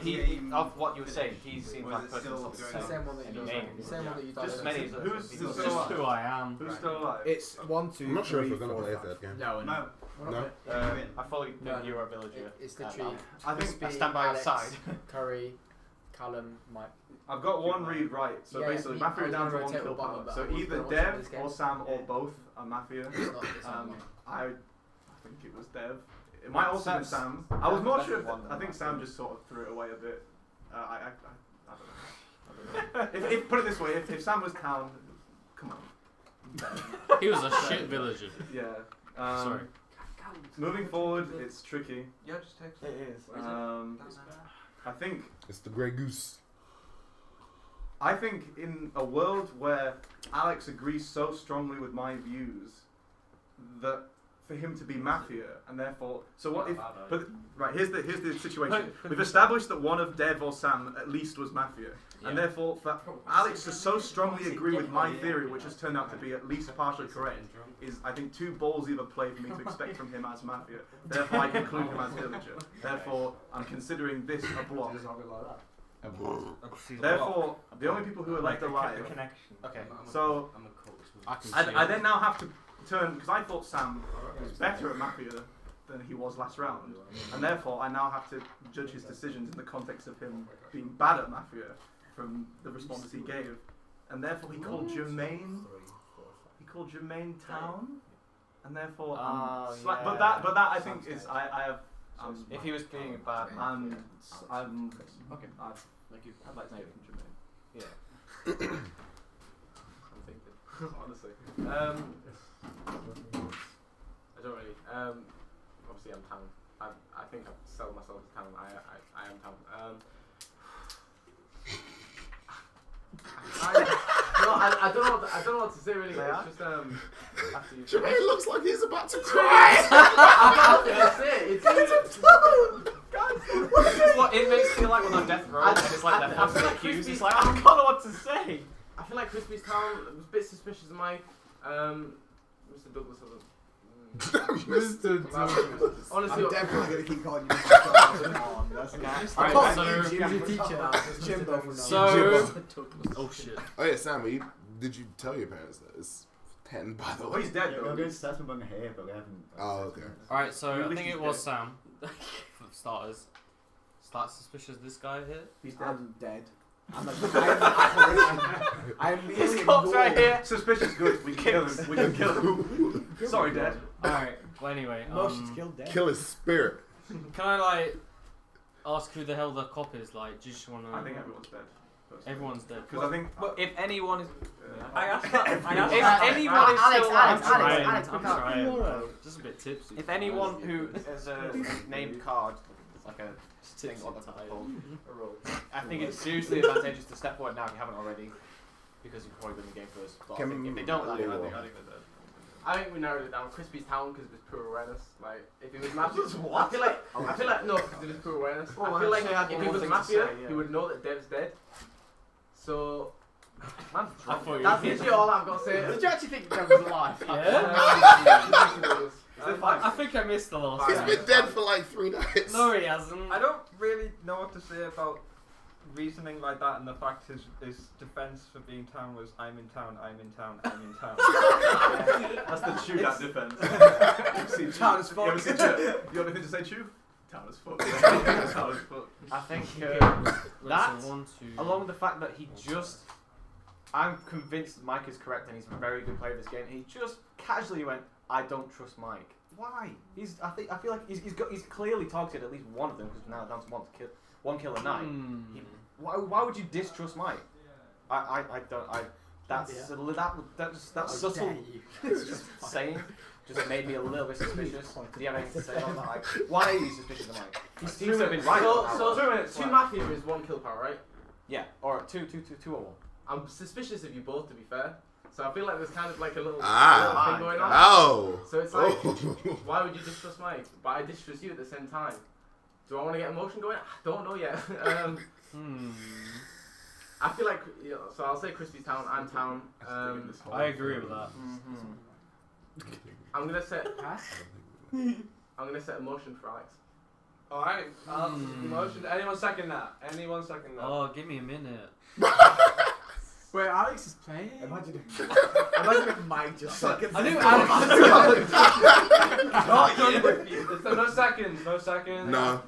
he, of what you were saying, he seems like a person It's the same one that you named. The same one that you done. Just many. Who's people still just alive? Who I am. Who's still alive? It's 1, 2, I'm not sure if 3, we're going to 4, play a 5. third game. No, No. No? I fully No, think you're a villager. It's the And tree. I think Crispy, I stand by your Alex, side. Curry, Callum, Mike. I've got one read right. So Yeah, basically, he- Mafia I are down was to gonna 1 rotate kill with bottom, power. but So I was either gonna watch some of Dev this game. or Sam or both are Mafia. It's not this one. I think it was Dev. It might also have been Sam. I was more sure. I think Sam just sort of threw it away a bit. I don't know. If put it this way, if Sam was town, come on. He was a shit villager. Yeah. Sorry. Moving forward, it's tricky. Yeah, just text. It is. I think It's the Grey Goose. in a world where Alex agrees so strongly with my views that for him to be Mafia and therefore so what if but right here's the situation. We've established that one of Dev or Sam at least was Mafia and therefore for Alex to so strongly agree with my theory, which has turned out to be at least partially correct, is I think too ballsy of a play for me to expect from him as Mafia. Therefore I conclude him as villager. Therefore I'm considering this a block. Therefore the only people who are left alive. Okay. So I then now have to turn, because I thought Sam was better at Mafia than he was last round, and therefore I now have to judge his decisions in the context of him being bad at Mafia from the responses he gave, and therefore he called Jermaine Town, and therefore but that I think is I have If he was being a bad I'm okay. I'd like to give him Jermaine. Yeah. I'm thinking honestly. I don't really. Obviously, I'm town. I think I sell myself as town. I am town. I don't know what to say really. It's just after you. Jermaine looks like he's about to cry. That's it. It's what it makes me feel like when I'm death row. It's like they're falsely accused. It's like I don't know what to say. I feel like Crispy's town was a bit suspicious of my Mr. Douglas. Mr. Douglas. Honestly, I'm definitely going to keep calling you Mr. Douglas. That's nice. Alright, So, he's your teacher. It's Jimbo from now. So, oh shit. Oh yeah, Sam, did you tell your parents that it's 10 by the Oh, way? he's dead Yeah, though. we're going to start from here, but we haven't. Oh, okay. Alright, so At I least think he's it was dead. Sam. For starters. Start suspicious this guy here. He's dead. I'm dead. I'm His cop's right here. Suspicious good. We can kill him. We can kill him. Sorry, Dad. Alright, well anyway. Motion's killed dead. Kill his spirit. Can I like ask who the hell the cop is? Like, do you just want to? I think everyone's dead. Everyone's dead. Because I think. But if anyone is, I asked if anyone is Alex, still Alex, alive, Alex, I'm quick up. trying. Just a bit tipsy. if anyone who has a named card, it's like a thing on the called a roll. I think it's seriously advantageous to step forward now if you haven't already, because you've probably been in the game first. But I think if they don't, then I think we narrowed it down. Crispy's town because of his poor awareness. Like, if he was Mafia, I feel like no, because of his poor awareness. I feel like if he was Mafia, he would know that Dev's dead. So, man, that's literally all I've got to say. Did you actually think Dev was alive? I think I missed the last. He's been dead for like 3 nights. No, he hasn't. I don't really know what to say about reasoning like that, and the fact his defense for being town was I'm in town, I'm in town, I'm in town. That's the chew that defense. Town is fuck. You have anything to say, chew? Town is fuck. Town is fuck. I think That's that, one, two. along with the fact that he just, I'm convinced Mike is correct and he's a very good player of this game. He just casually went, I don't trust Mike. Why? I feel like he's clearly targeted at least one of them because now down to one kill a night. Why would you distrust Mike? That's subtle saying just made me a little bit suspicious. Did you have anything to say on that? Like, why are you suspicious of Mike? He seems to have been right. So 2 Mafia is 1 kill power, right? Yeah, or two or one. I'm suspicious of you both, to be fair. So I feel like there's kind of like a little, Ah. thing going on. Oh. So it's like, why would you distrust Mike? But I distrust you at the same time. Do I want to get emotion going? I don't know yet. I feel like, so I'll say Crispy's town, I'm town. I agree with that. I'm gonna set emotion for Alex. Alright, emotion. Anyone second that? Anyone second that? Oh, give me a minute. Wait, Alex is playing? Imagine if Mike just sucked. I knew Alex. No seconds, no seconds. No.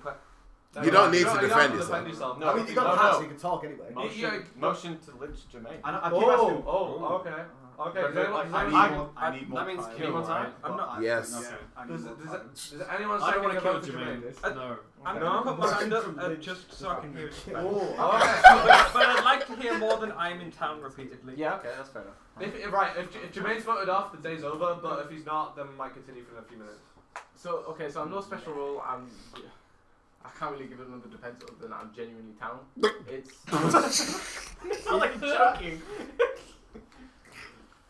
You don't need to defend yourself. No, I mean, you got a hat so you can talk anyway. Motion to lynch Jermaine. I keep asking. Okay. Okay, I need more that means time. kill more time. I'm not. Yes. Does anyone I don't second want to the kill vote for Jermaine. No. I'm going to put my hand up just so I can hear it. Okay. But I'd like to hear more than I'm in town repeatedly. Yeah, okay, that's fair enough. If Jermaine's voted off, the day's over. But if he's not, then we might continue for a few minutes. So so I'm no special role. I can't really give it another defense other than I'm genuinely town. It's not like joking.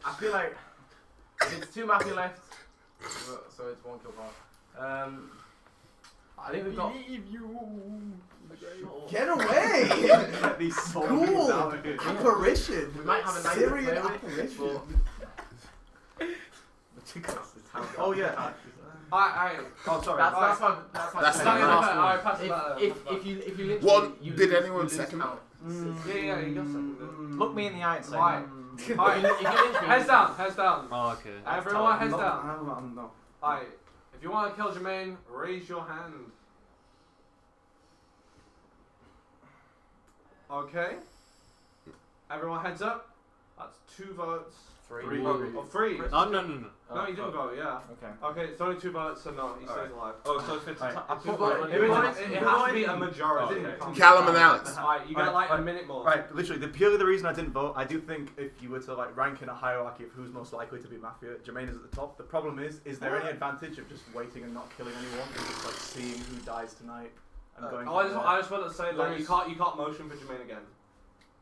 I feel like it's 2 Mafia left, so it's 1 kill power. I think we've got. Get away! These Cool! Apparition! We might have a nice Syrian play apparition. Oh yeah. Oh, sorry. That's my That's plan. not Alright, pass it back. If you literally, What you did lose, anyone you lose second? count. Yeah, you got second. Look me in the eye and say Why? no. Alright, heads down, heads down. Oh, okay. Everyone, heads down. No. Alright, if you want to kill Jermaine, raise your hand. Okay. Everyone, heads up. That's 2 votes. 3. Oh, 3. Oh, no. No, you didn't vote, yeah. Okay. Okay, it's only 2 votes, so no, he stays alive. Oh, so if it's It has to be a majority. Callum and Alex. Alright, you get like a minute more. Right, literally, purely the reason I didn't vote, I do think if you were to like rank in a hierarchy of who's most likely to be Mafia, Jermaine is at the top. The problem is there any advantage of just waiting and not killing anyone, and just like seeing who dies tonight and going? I just wanted to say, like, you can't motion for Jermaine again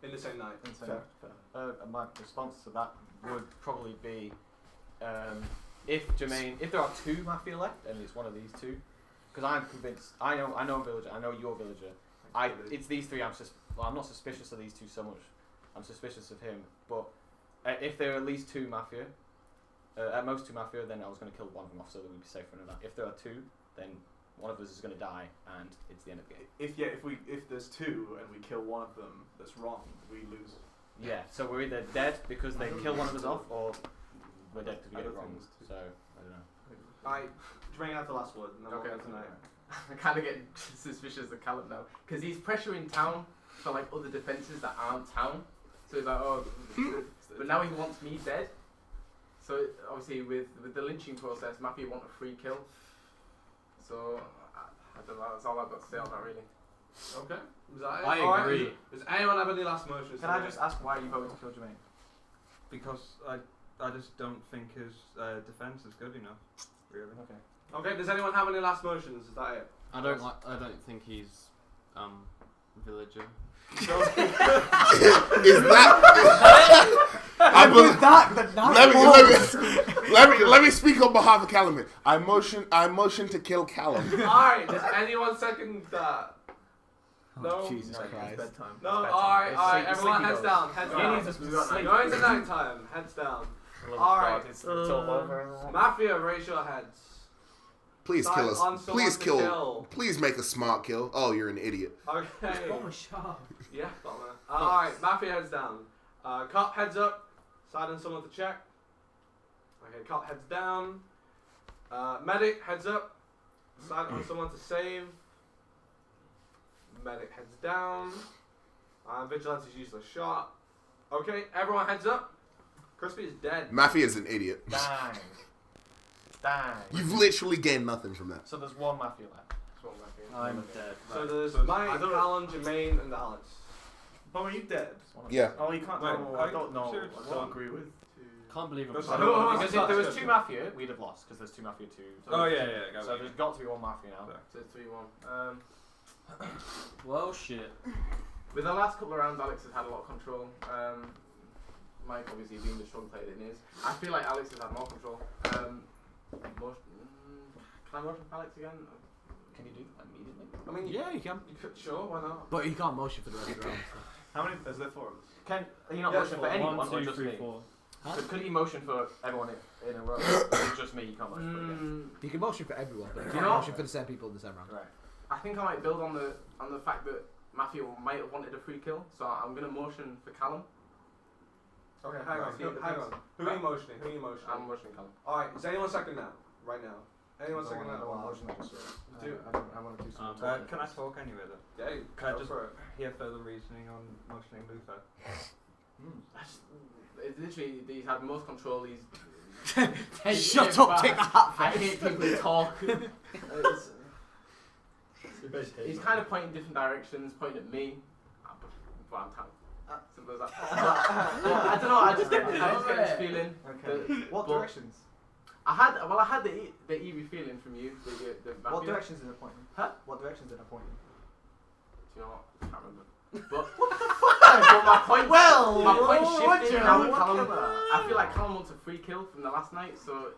in the same night. Fair. My response to that would probably be, if there are 2 Mafia left, and it's one of these 2, because I'm convinced, I know a villager, I know you're a villager, it's these 3, I'm not suspicious of these 2 so much, I'm suspicious of him, but if there are at least 2 Mafia, at most 2 Mafia, then I was going to kill one of them off so that we'd be safe for another. If there are 2, then one of us is going to die, and it's the end of the game. If there's 2 and we kill one of them that's wrong, we lose. Yeah, so we're either dead because they kill one of us off, or we're dead because we get it wrong. So, I don't know. Alright, Jermaine has the last word, and then we'll go tonight. I kind of get suspicious of Callum now because he's pressuring town for like other defenses that aren't town. So he's like, oh, but now he wants me dead. So obviously with the lynching process, Mafia want a free kill. So I don't know. That's all I've got to say on that really. Okay. Is that it? I agree. Does anyone have any last motions? Can I just ask why you voted to kill Jermaine? Because I just don't think his defense is good enough, really. Okay. Okay, does anyone have any last motions? Is that it? I don't think he's villager. Is that? I believe that. Let me speak on behalf of Callum. I motion to kill Callum. Alright, does anyone second that? No. Jesus Christ. Bedtime. No, alright, everyone heads down, heads down. Going to night time, heads down. Alright. It's all over. Mafia, raise your heads. Please kill us. on someone Please to kill. Please make a smart kill. Oh, you're an idiot. Okay. Bomber shot. Yeah, bomber. Alright, Mafia heads down. Cop heads up. Side on someone to check. Okay, cop heads down. Medic heads up. Side on someone to save. Medic heads down. Vigilante's useless shot. Okay, everyone heads up. Crispy is dead. Mafia is an idiot. Dang. Dang. You've literally gained nothing from that. So there's one Mafia left. I'm dead. So there's So Mike, I don't- Alan, Jermaine, and Alex. But are you dead? Yeah. Oh, you can't. Wait, No, I don't know. I don't agree with. Can't believe I'm Because sorry. Because if there was two Mafia, we'd have lost. Because there's two Mafia too. Oh yeah. So there's got to be one Mafia now. So it's 3-1. Well, shit. With the last couple of rounds, Alex has had a lot of control. Mike, obviously, being the strong player that he is. I feel like Alex has had more control. Can I motion for Alex again? Can you do that immediately? I mean, Yeah, you can. you could, sure, why not? But you can't motion for the rest of the round. How many? Is there 4 of us? Can you not Yeah, motion for anyone One, or two, just three, me? four. So could he motion for everyone in a row? It's just me. You can't motion for again. You can motion for everyone, but you You can't know- motion for the same people in the same round. Right. I think I might build on the fact that Mafia might have wanted a free kill, so I'm going to motion for Callum. Okay, hang on. See what Hang happens. on. Who are you motioning? Who are you motioning? I'm motioning Callum. Alright, is anyone second now? Right now. Anyone second now? motion that. Do. I want to do something. Can I talk anyway then? Yeah, Can I go just for it. hear further reasoning on motioning Luther? It's literally, he's had the most control. He's Shut up, take the hat I hate people who talk. He's kind of pointing different directions, pointing at me. But I'm kind of simple as that. I don't know. I just get this feeling. Okay. What but directions? I had the eerie feeling from you. The What Mafia. directions did I point in? Huh? What directions did I point in? Do you know what? I can't remember. But but my point. Well, my point what shifted. you Now know, Callum, what I feel like Callum wants a free kill from the last night, so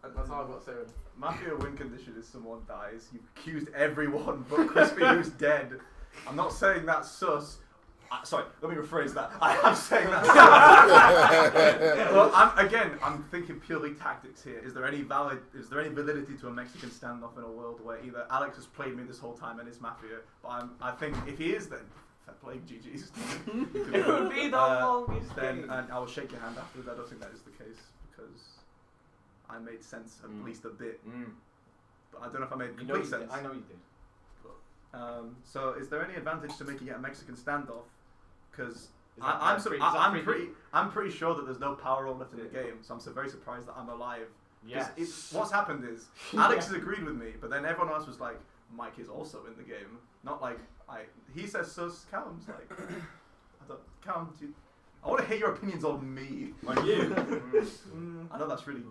that's all I've got to say. Really. Mafia win condition is someone dies. You've accused everyone but Crispy who's dead. I'm not saying that's sus. Sorry, let me rephrase that. I am saying that's sus. Well, I'm thinking purely tactics here. Is there any validity to a Mexican standoff in a world where either Alex has played me this whole time and is Mafia, but I think if he is, then fair play, GG's. It would be the longest Then game. and I will shake your hand afterwards. I don't think that is the case because I made sense at least a bit. But I don't know if I made complete sense. I know you did. So is there any advantage to making it a Mexican standoff? Because I'm pretty sure that there's no power roll left in the game, so I'm so very surprised that I'm alive. Yes. What's happened is Alex has agreed with me, but then everyone else was like, Mike is also in the game. Not like he says sus. Callum's like, Callum, I want to hear your opinions on me. On you. I know that's really.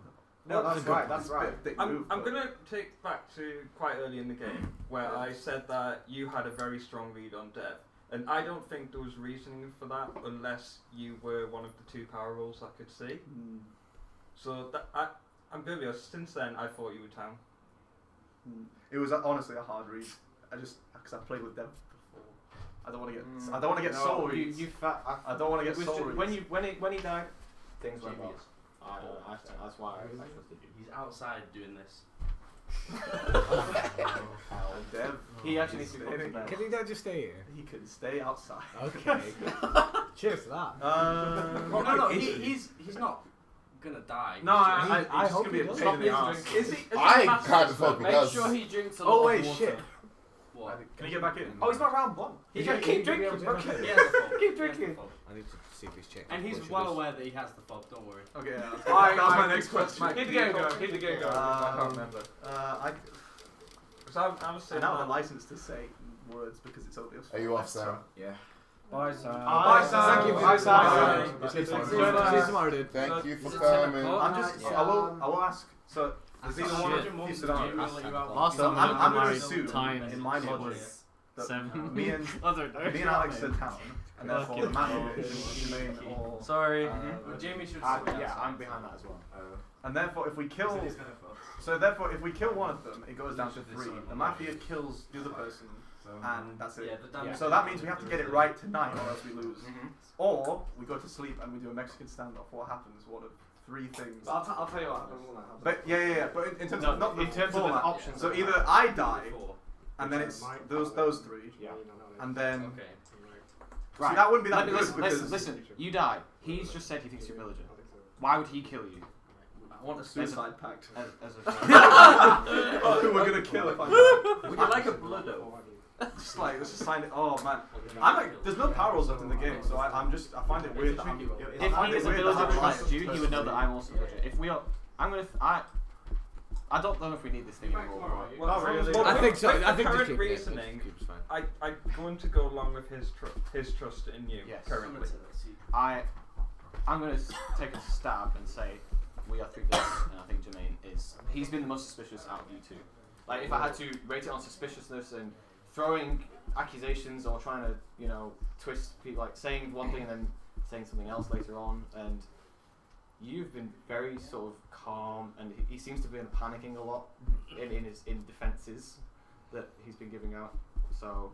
No, that's right. That's right. I'm gonna take back to quite early in the game where I said that you had a very strong lead on Dev, and I don't think there was reasoning for that unless you were one of the 2 power rolls I could see. So I'm gonna be honest. Since then, I thought you were town. It was honestly a hard read. Because I played with Dev before. I don't want to get soul reads. I don't want to get soul reads. When he died, things went wrong. That's why I trusted you. He's outside doing this. Dev, He actually needs to go to bed. Can he not just stay here? he can stay outside. Okay. Cheers to that. No, he's not gonna die. No, I I hope hope gonna be he a does. pain in the ass. I kind of hope he Make does. sure he drinks a lot Oh wait, of water. shit. What? Can you get back in? Oh, he's not round 1. He's gonna keep drinking. He has the fog. Keep drinking. I need to see if he's checked. And he's well aware that he has the fog. Don't worry. Okay, yeah, that Alright, was my Mike, next question. Keep the game going. Keep the game going. I can't remember. So I was I saying now have a license to say words because it's obvious. Are you off, Sam? Yeah. Bye, Sam. Bye, Sam. Thank you. Bye, Sam. Bye. Bye. See you Bye. tomorrow, dude. Thank you for Is it 10 coming. o'clock? I'm just. I will ask. So there's either one Shit. of you scenarios. Last So time I'm I going to was assume time in my knowledge that 7. me and Alex are town, and therefore the man is Jermaine or. Sorry. Jamie should. I'm behind that as well. And therefore, if we kill, if we kill one of them, it goes down to 3. The Mafia kills the other person, and that's it. Yeah, the damage. So that means we have to get it right tonight, or else we lose. Or we go to sleep and we do a Mexican standoff. What happens? What if 3 things. I'll tell you what happens when that happens. But yeah. But in terms of not the in terms of the format. options. So either I die, and then it's those 3, Yeah. and then. Right. See, that wouldn't be that good because listen, you die. He's just said he thinks you're a villager. Why would he kill you? I want a suicide pact. As a Who we're gonna kill if I die. Would you like a bloodo? Just like, let's just sign it. Oh man, I'm like, there's no power rolls left in the game, so I find it weird. That if he is a villager against you, he would know that I'm also a villager. If we are, I don't know if we need this thing anymore. Well, really. well, I think so. with I the think current just reasoning, I'm going to go along with his trust in you currently. I'm going to take a stab and say we are 3 villagers, and I think Jermaine he's been the most suspicious out of you 2. Like, if I had to rate it on suspiciousness and throwing accusations or trying to, twist people, like saying one thing and then saying something else later on, and you've been very sort of calm, and he seems to be panicking a lot in defences that he's been giving out. So,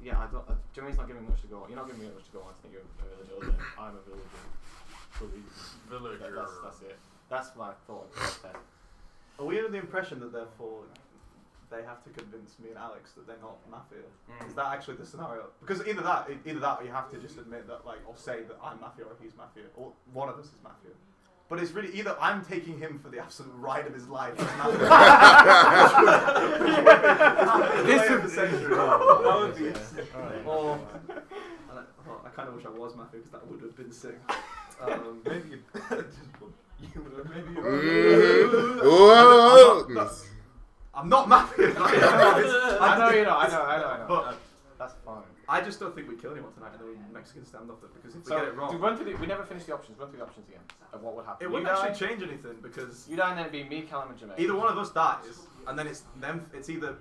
yeah, Jermaine's not giving much to go on. You're not giving me much to go on. I think you're a villager. I'm a villager. That's it. That's my thought. Are we under the impression that therefore they have to convince me and Alex that they're not Mafia? Is that actually the scenario? Because either that, or you have to just admit that, like, or say that I'm Mafia or he's Mafia, or one of us is Mafia. But it's really either I'm taking him for the absolute ride of his life. This would be the century. That would be or I kind of wish I was Mafia because that would have been sick. Maybe you would have. Maybe I'm not Mafia. I know you're not. I know. But that's fine. I just don't think we kill anyone tonight in the Mexican standoff though, because if we So, get it wrong, we never finished the options. Run through the options again of what would happen. it wouldn't actually change anything because You die and then it'd be me, Callum, and Jermaine. either one of us dies, and then it's them. It's either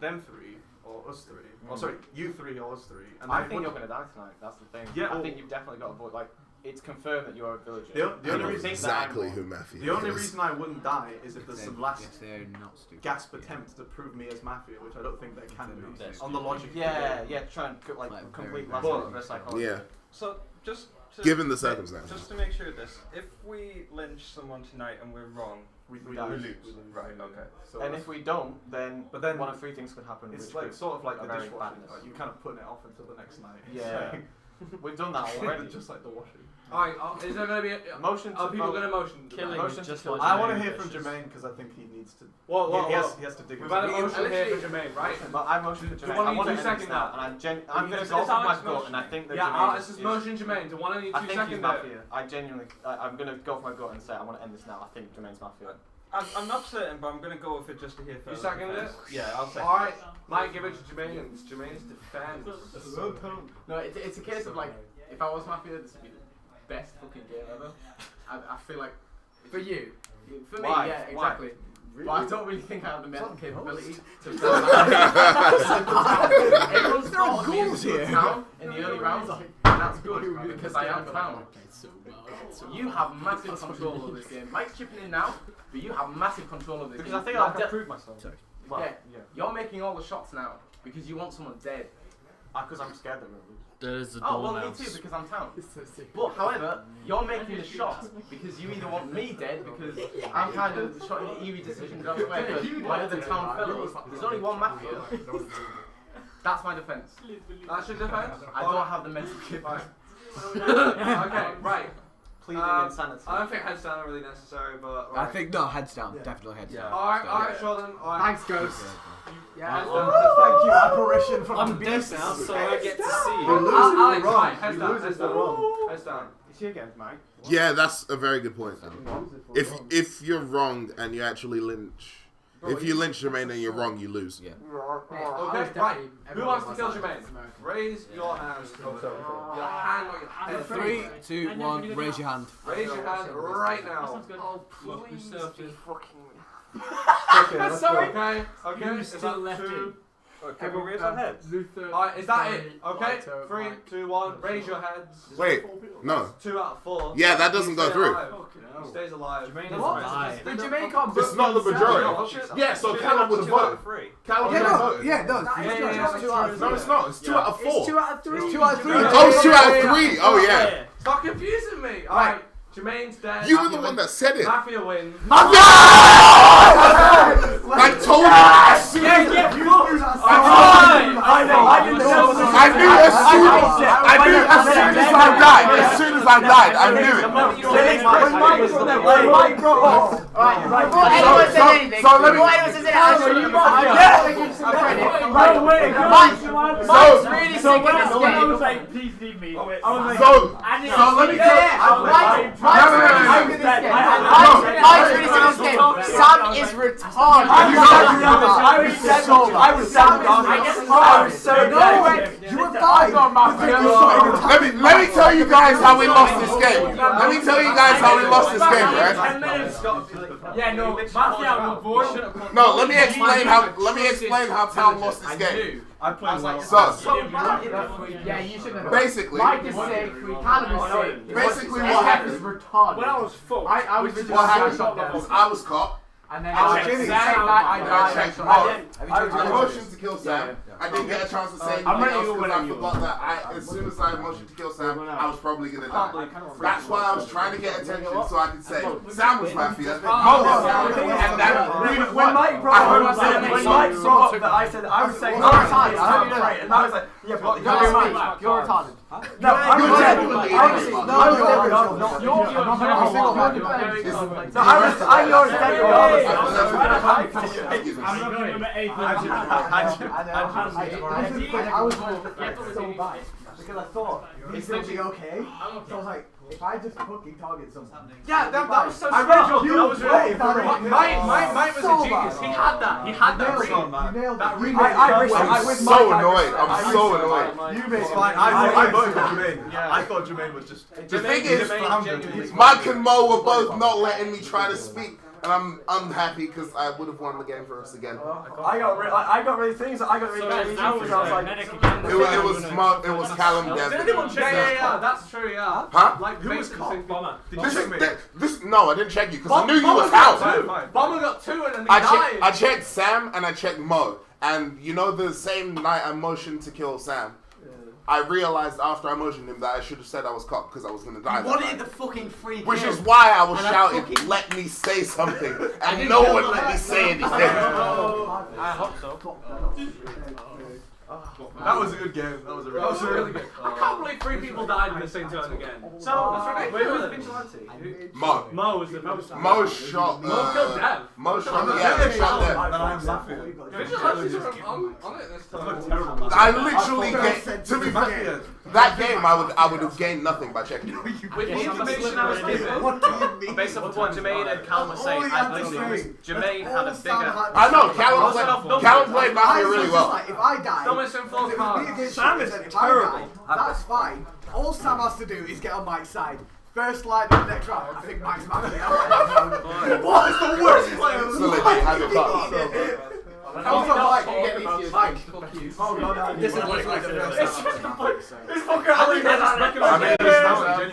them 3 or us 3. Or sorry, you 3 or us 3. And I then think you're going to die tonight. That's the thing. Yeah, I well- think you've definitely got a vote. Like, it's confirmed that you're a villager. The I only know reason exactly who Mafia The only is. reason I wouldn't die is if there's some last they're not stupid. gasp attempt to prove me as Mafia, which I don't think they can do They're on the logic. of the Yeah, game. yeah. Try and complete last But- minute reverse psychology. Yeah. So just to Given the circumstances. Just to make sure of this, if we lynch someone tonight and we're wrong, we lose. Right. Okay. So And if we don't, then But then one of 3 things could happen. it's which like could sort of like are the very dishwashing. bad. Like, you kind of putting it off until the next night. It's Yeah. like- We've done that already. just like the washing. Alright, is there going to be a Motion to are people vote. going to motion? Killing Motion is to just kill like I want to Jermaine hear from Vicious. Jermaine because I think he needs to. Whoa, he has to dig. We've had a his- motion here for Jermaine, right? But I motion for Do Jermaine. one I of you want two to second now, that? and I'm going to It's go with my Alex gut, motion. and I think that Yeah, Jermaine Alex is motion Jermaine. Do one of you I two think second he's that? Mafia. I genuinely, I'm going to go for my gut and say I want to end this now. I think Jermaine's Mafia. I'm not certain, but I'm going to go with it just to hear You further second it? defense. Yeah, I'll second Alright, Mike, give it to Jermaine and it's Jermaine's defense. No, it's a case of like, if I was Mafia, this would be the best fucking game ever. I feel like, for you, for me, Why? yeah, Why? exactly. But I don't really think I have the mental capability to Everyone's thought of me as a town in the early rounds, and that's good because I am town. You have massive control of this game. Mike's chipping in now, but you have massive control of this Because game. I think You're I can de- prove myself. Sorry. Well, yeah, you're making all the shots now because you want someone dead. Because I'm scared that we're lose. There's a Oh, well, me dormouse. too, because I'm town. But, however, you're making the shot because you either want me dead because I'm kind of shot in eerie decisions elsewhere, but my other town fellows, there's only one Mafia. That's my defense. That's your defense? I don't have the mental capability. Okay, right. Pleading insanity. I don't think heads down are really necessary, but. I think no, heads down, definitely heads down. Alright, sure then. Alright. Thanks, Ghost. Yeah, heads Oh, down. Thank you, apparition from I'm the dead beast. now, so I get to see. You lose if Alex, you're right, wrong. heads You down, lose heads if you're down. wrong. Heads down. It's you again, Mike. Yeah, that's a very good point. If you're wrong and you actually lynch, if you lynch Jermaine and you're wrong, you lose. Yeah. Okay, right. Who wants to kill Jermaine? Raise your hand. Your hand or your head. 3, 2, 1, raise your hand. Raise your hand right That now. sounds good. Oh, please be Okay, Sorry. Okay. Okay. You Is still that left two? Can we raise our heads? Alright, is that it? Okay. Lyto, 3, Mike. 2, 1. Raise your heads. Wait, no. 2 out of 4. Yeah, that doesn't He go stays through. alive. He stays alive. Jermaine is What? alive. But Jermaine can't It's not the majority. Yeah, so Callum would have voted. Callum would Yeah, have no, voted. yeah, no. Yeah, No, it's not. It's 2 out of 4. It's 2 out of 3. It's 2 out of 3. Oh, it's 2 out of 3. Oh, yeah. Stop confusing me. Right. Jermaine's dead. You were the one that said it. Mafia wins. Mafia! I told you. I knew as soon as I died. As soon as I died, I knew it. So let me. Mike's really sick of this game. I was like, please leave me. I was like, So let me tell you. Mike's really sick of this game. Sam is retarded. I was so dead. You were fine. Let me tell you guys how we lost this game. Let me tell you guys how we lost this game, right? Yeah, no, Mafia will vote. No, let me explain how Town lost this game. I played well. Yeah, you should have. Basically, Mike is sick. Callum is sick. Basically, SBF what happened? is retarded. When I was fucked. I was What happened was I was caught. And then I Jimmy checked said Sam. that I checked Mo. I I motioned to kill Sam. I didn't get a chance to say anything else because I forgot that as soon as I motioned to kill Sam, I was probably gonna die. That's why I was trying to get attention so I could say Sam was Mafia, Mo was Mafia, and that when Mike brought up that I said I was saying You're retarded. I know you know right, and I was like, yeah, but You're retarded. No, I was so bad because I thought it's gonna be okay. So I was like, if I just fucking target someone. Yeah, that was so I read your that was really Mike was a genius. He had that. He had that read. You nailed That read. I'm so annoyed. I'm so annoyed. You made fine. I voted for Jermaine. I thought Jermaine was just. The thing is, Mike and Mo were both not letting me try to speak. And I'm unhappy because I would have won the game for us again. I got really things. I got really things. I was like, it was Callum Devlin. Yeah, that's true. Yeah. Huh? Like Who was caught? Bomber. Did you check me? No, I didn't check you because I knew you was out. Bomber got 2 and then he died. I checked Sam and I checked Mo. And you know the same night I motioned to kill Sam, I realized after I motioned him that I should have said I was copped because I was going to die. What did the fucking freak? Which is why I was shouting, let me say something. And no one let me say anything. I hope so. That was a good game. That was really good. I can't believe 3 people died in the same turn again. So, who was the vigilante? Mo. Mo was the most. Mo shot. Mo killed Dev. Mo shot. Yeah, shot Dev. And I'm Mafia. Vigilantes are on it this time. I literally get to be fair. That game, I would have gained nothing by checking. With the information I was given, based off of what Jermaine and Callum were saying, I think Jermaine had a bigger. I know Callum played Mafia really well. If I die, Sam is terrible. That's fine. All Sam has to do is get on Mike's side. First line of the next round, I think Mike's Mafia. What is the worst player? So they have your car. Also, Mike, you get these Mike, fuck you. Oh, no, This is what it's like. It's fucking Ali. I mean,